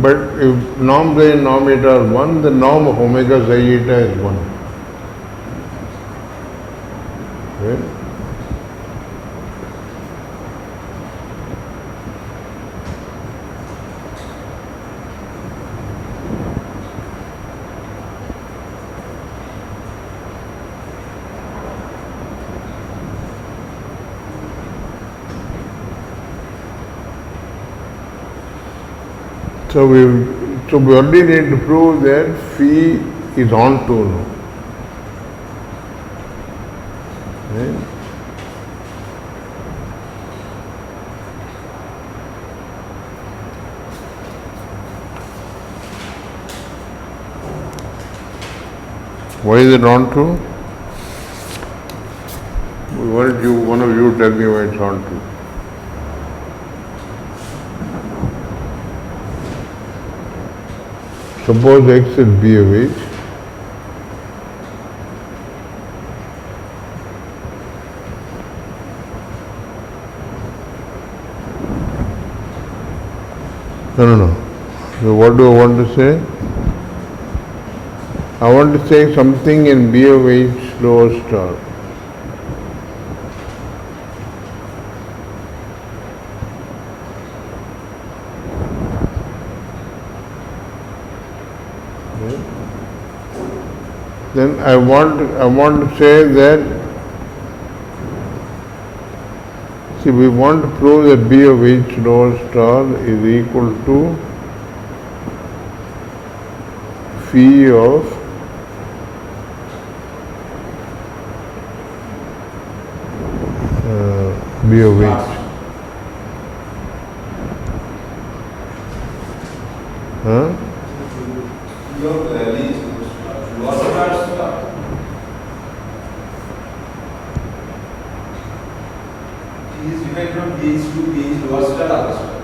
Speaker 1: but if norm xi and norm eta are 1, the norm of omega xi eta is 1. Right? So we only need to prove that phi is onto now. Right? Why is it onto? One of you tell me why it's onto. Suppose x is b of h. No. So what do I want to say? I want to say something in b of h lower star. Then I want to say that, see, we want to prove that b of h lower star is equal to phi of b of h. Huh?
Speaker 2: Is different from these to these lower star upper star.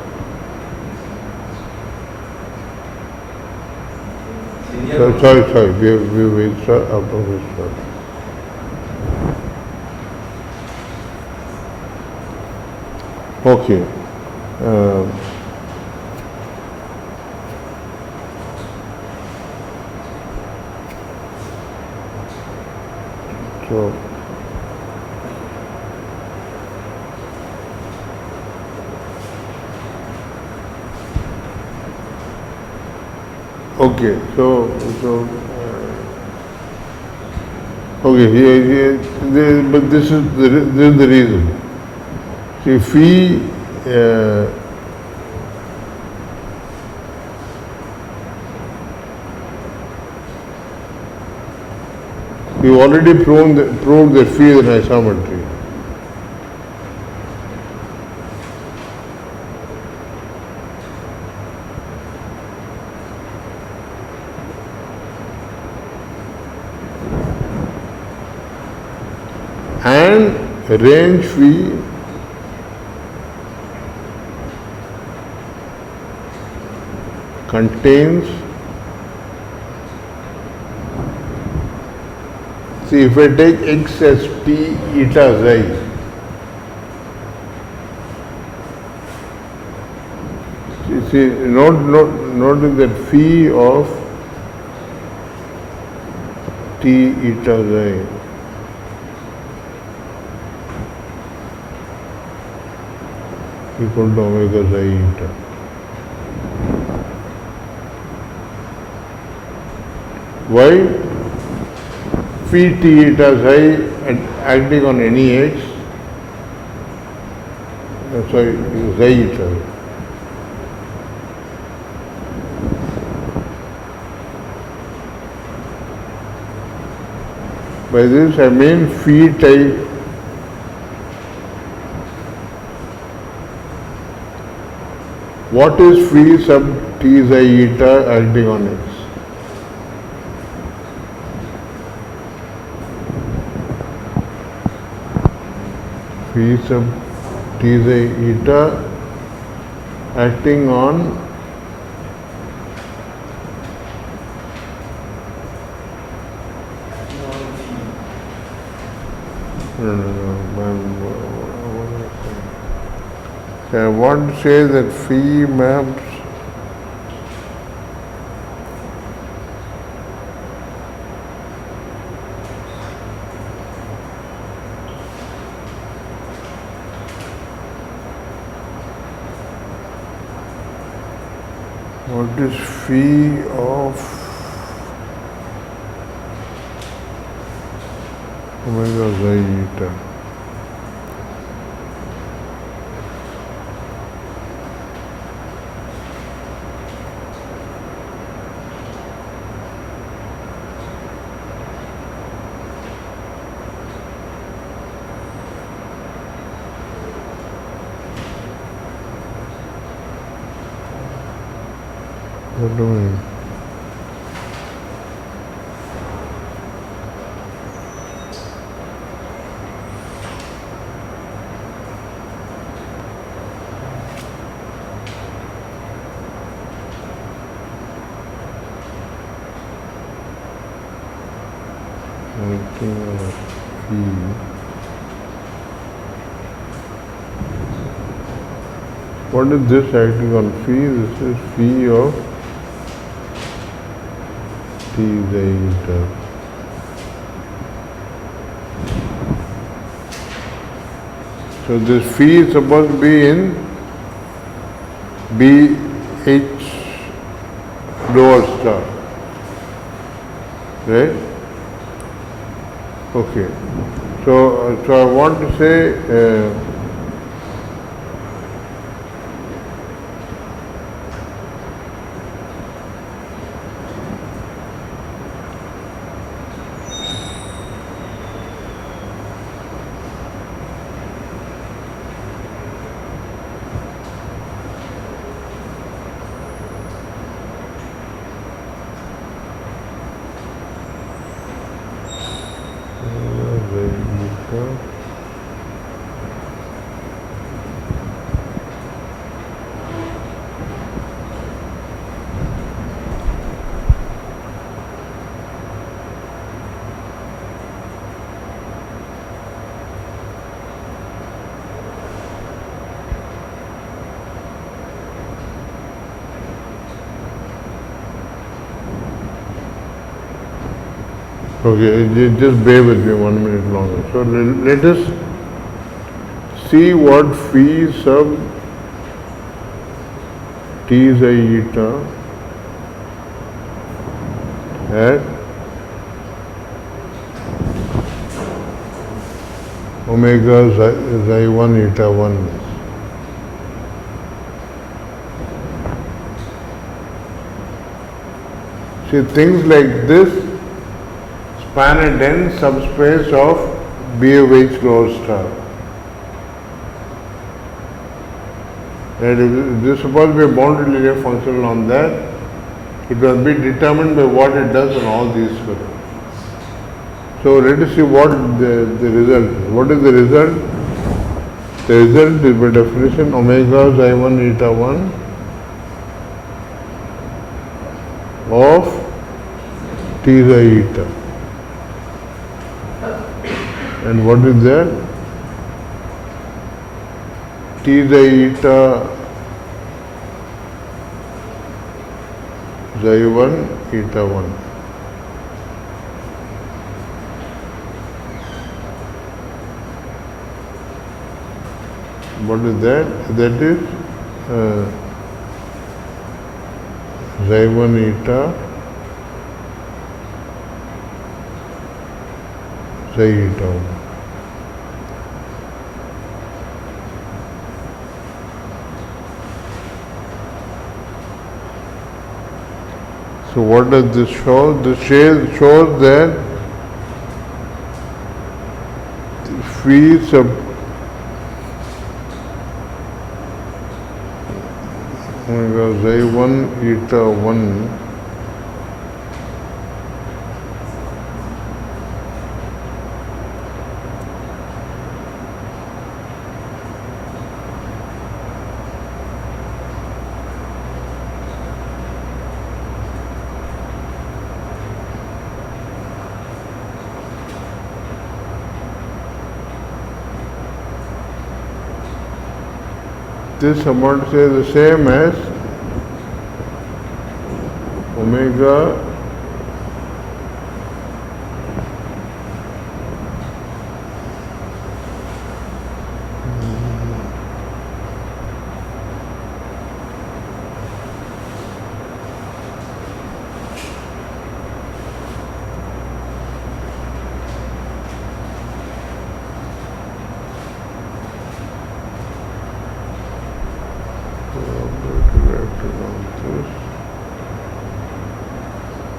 Speaker 1: Sorry, we will start upper star. Okay. So okay, okay, but this is the reason. See, phi, we already proved that phi is an isometry. And range phi contains, see, if I take x as t eta xi, see, notice that phi of t eta xi equal to omega xi eta. Why? Phi t eta xi acting on any x, sorry, xi eta. By this I mean phi type. What is phi sub t xi eta acting on x? Phi sub t xi eta acting on I want to say that phi maps what is phi of omega xi eta? What do I mean? Acting on phi. What is this acting on phi? This is phi of t xi eta. So this phi is supposed to be in BH lower star, right? Okay. So I want to say Okay, just bear with me 1 minute longer. So let us see what phi sub t xi eta at omega xi 1 eta 1 is. See, things like this span a dense subspace of B of H lower star. And if this is supposed to be a boundary linear function on that, it will be determined by what it does on all these spheres. So let us see what the result is. What is the result? The result is by definition omega xi 1 eta 1 of t xi eta. And what is that? T xi eta xi 1 eta 1. What is that? That is xi 1 eta xi eta 1. So what does this show? This shows that phi sub omega xi 1 eta 1 this amount is the same as omega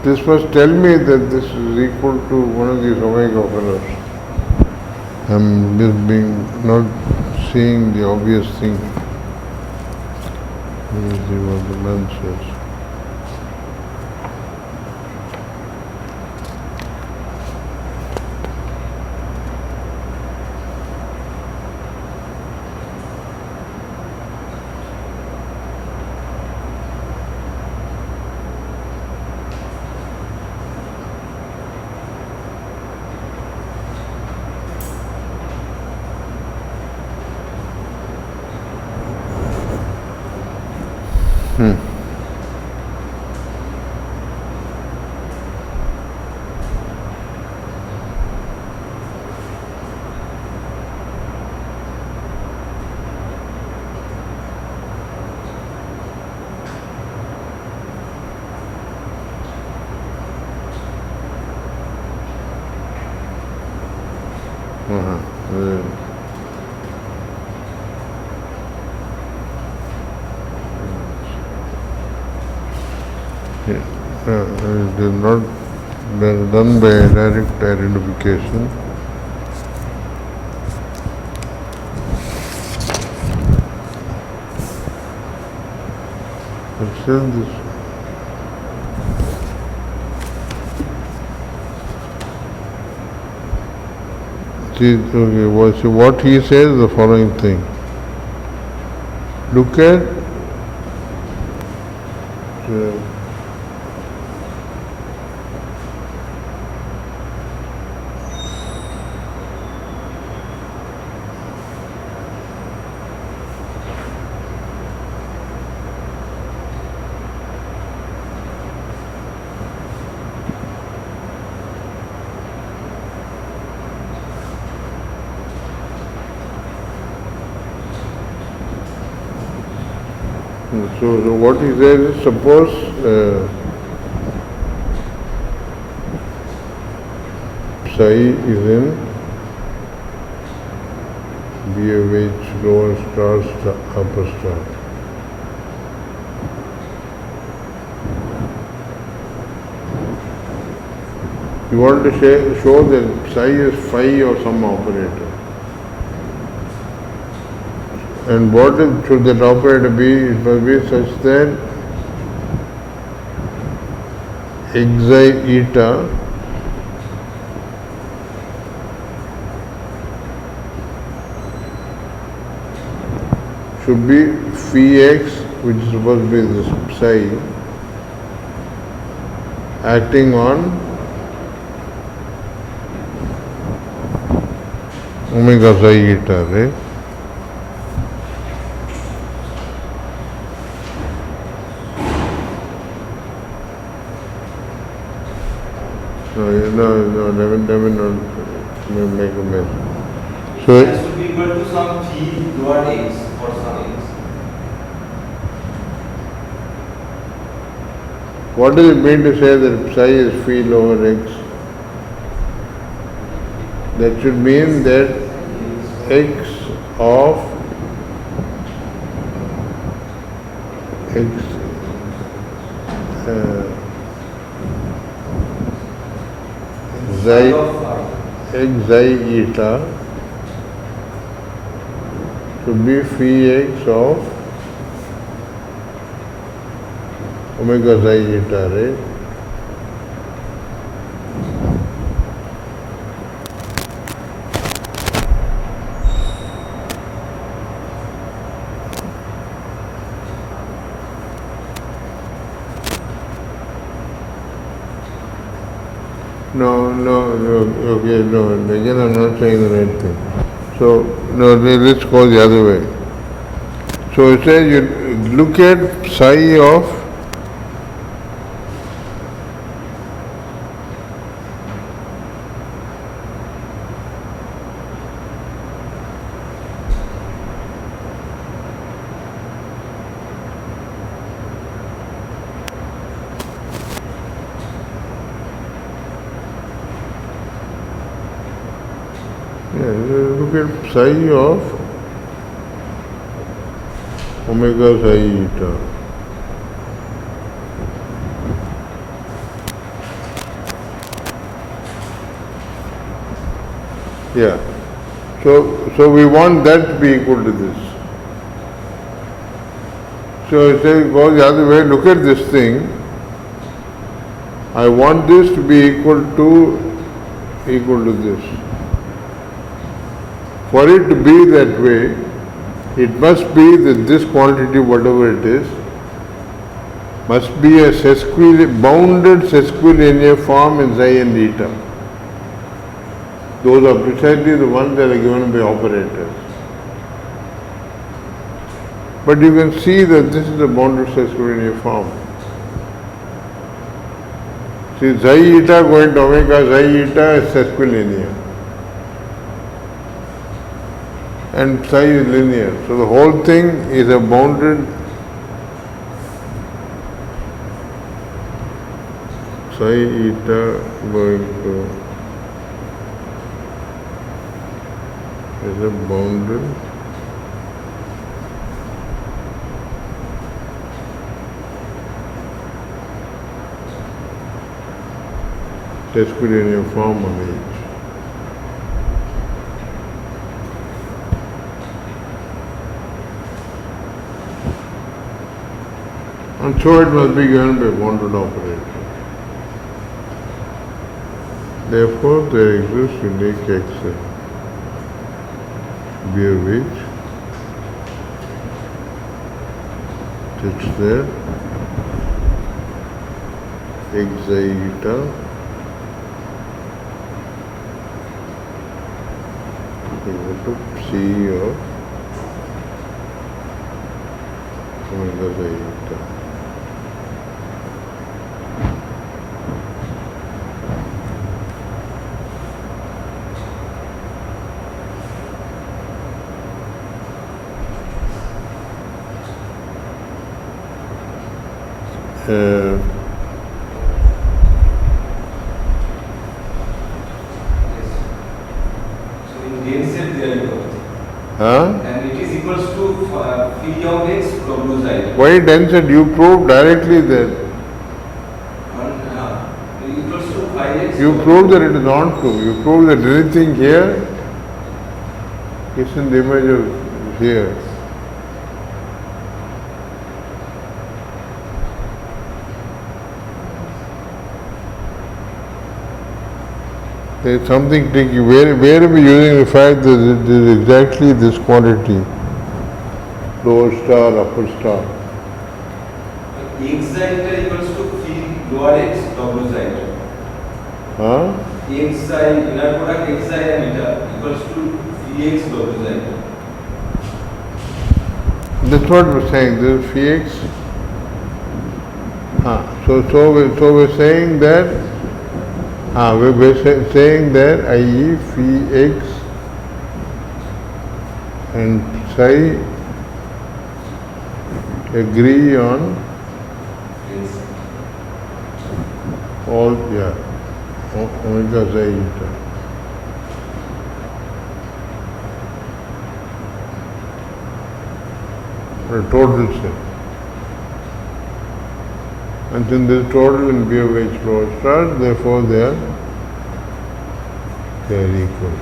Speaker 1: this must tell me that this is equal to one of these omega fellows. I'm just being not seeing the obvious thing. Let me see what the man says. It is not done by direct identification. But still this okay, what he says is the following thing. Look at So what he says is, suppose psi is in BOH lower star upper star. You want to show that psi is phi or some operator. And what should that operator be? It must be such that xi eta should be phi x, which is supposed to be this psi, acting on omega psi eta, right? No, never not make a mess. So
Speaker 2: It has to be equal to some phi dot x or some x.
Speaker 1: what does it mean to say that psi is phi lower x? That should mean that x of x xi eta should be phi x of omega psi eta, right? No, again I'm not saying the right thing. So, no, let's go the other way. So it says you look at psi of look at psi of omega psi eta. Yeah. So we want that to be equal to this. So it says go the other way, look at this thing. I want this to be equal to this. For it to be that way, it must be that this quantity, whatever it is, must be a bounded sesquilinear form in psi and eta. Those are precisely the ones that are given by operators. But you can see that this is a bounded sesquilinear form. See, psi eta going to omega psi eta is sesquilinear. And psi is linear. So the whole thing is a bounded psi eta going to is a bounded sesquilinear form on each. And so it must be given by bounded operator. Therefore, there exists unique xi, via which such that xi eta equal to psi of omega psi eta. uh,
Speaker 2: Yes. So in gain set there you go.
Speaker 1: huh?
Speaker 2: And it is equals to phi of x w xi.
Speaker 1: Why tensor? You proved directly that.
Speaker 2: Equals to phi x.
Speaker 1: You proved that it is not true. You proved that anything here is in the image of here. There is something tricky. Where are we using the fact that it is exactly this quantity? Lower star, upper star.
Speaker 2: X xi equals to phi lower x w xi.
Speaker 1: Huh?
Speaker 2: Xi, inner product xi and eta equals to phi x w xi.
Speaker 1: That's what we're saying. This is phi x. So we're saying that. We're saying that i.e. phi x and psi agree on
Speaker 2: Yes.
Speaker 1: all, omega psi eta. For a total set. And then this total will be of H lower star, therefore they are equal.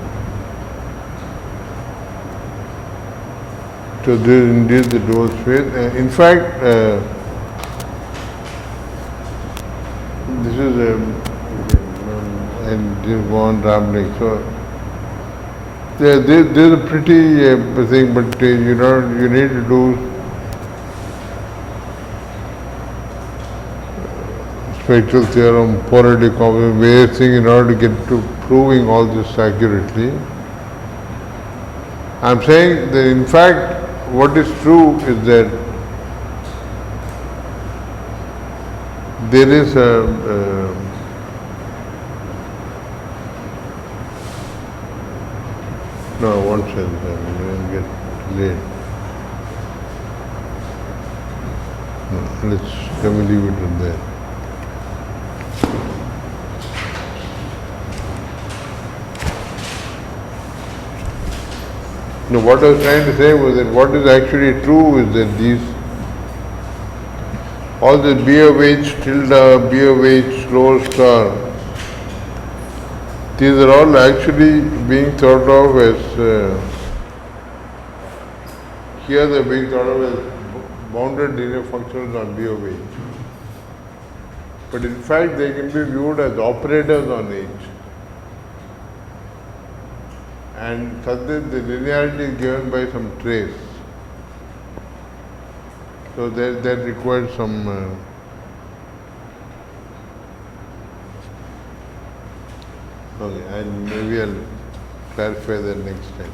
Speaker 1: So this is indeed the dual space. In fact, this is and this one rambling. So this is a pretty thing, but you need to do spectral theorem, polarity combination, various things in order to get to proving all this accurately. I'm saying that in fact what is true is that there is no, one second, I'm going to get late. Let me leave it in there. No, what I was trying to say was that what is actually true is that all the B of H tilde, B of H lower star, these are all actually being thought of as, here they are being thought of as bounded linear functions on B of H. But in fact they can be viewed as operators on H. And such that the linearity is given by some trace. So that requires some okay, maybe I'll clarify that next time.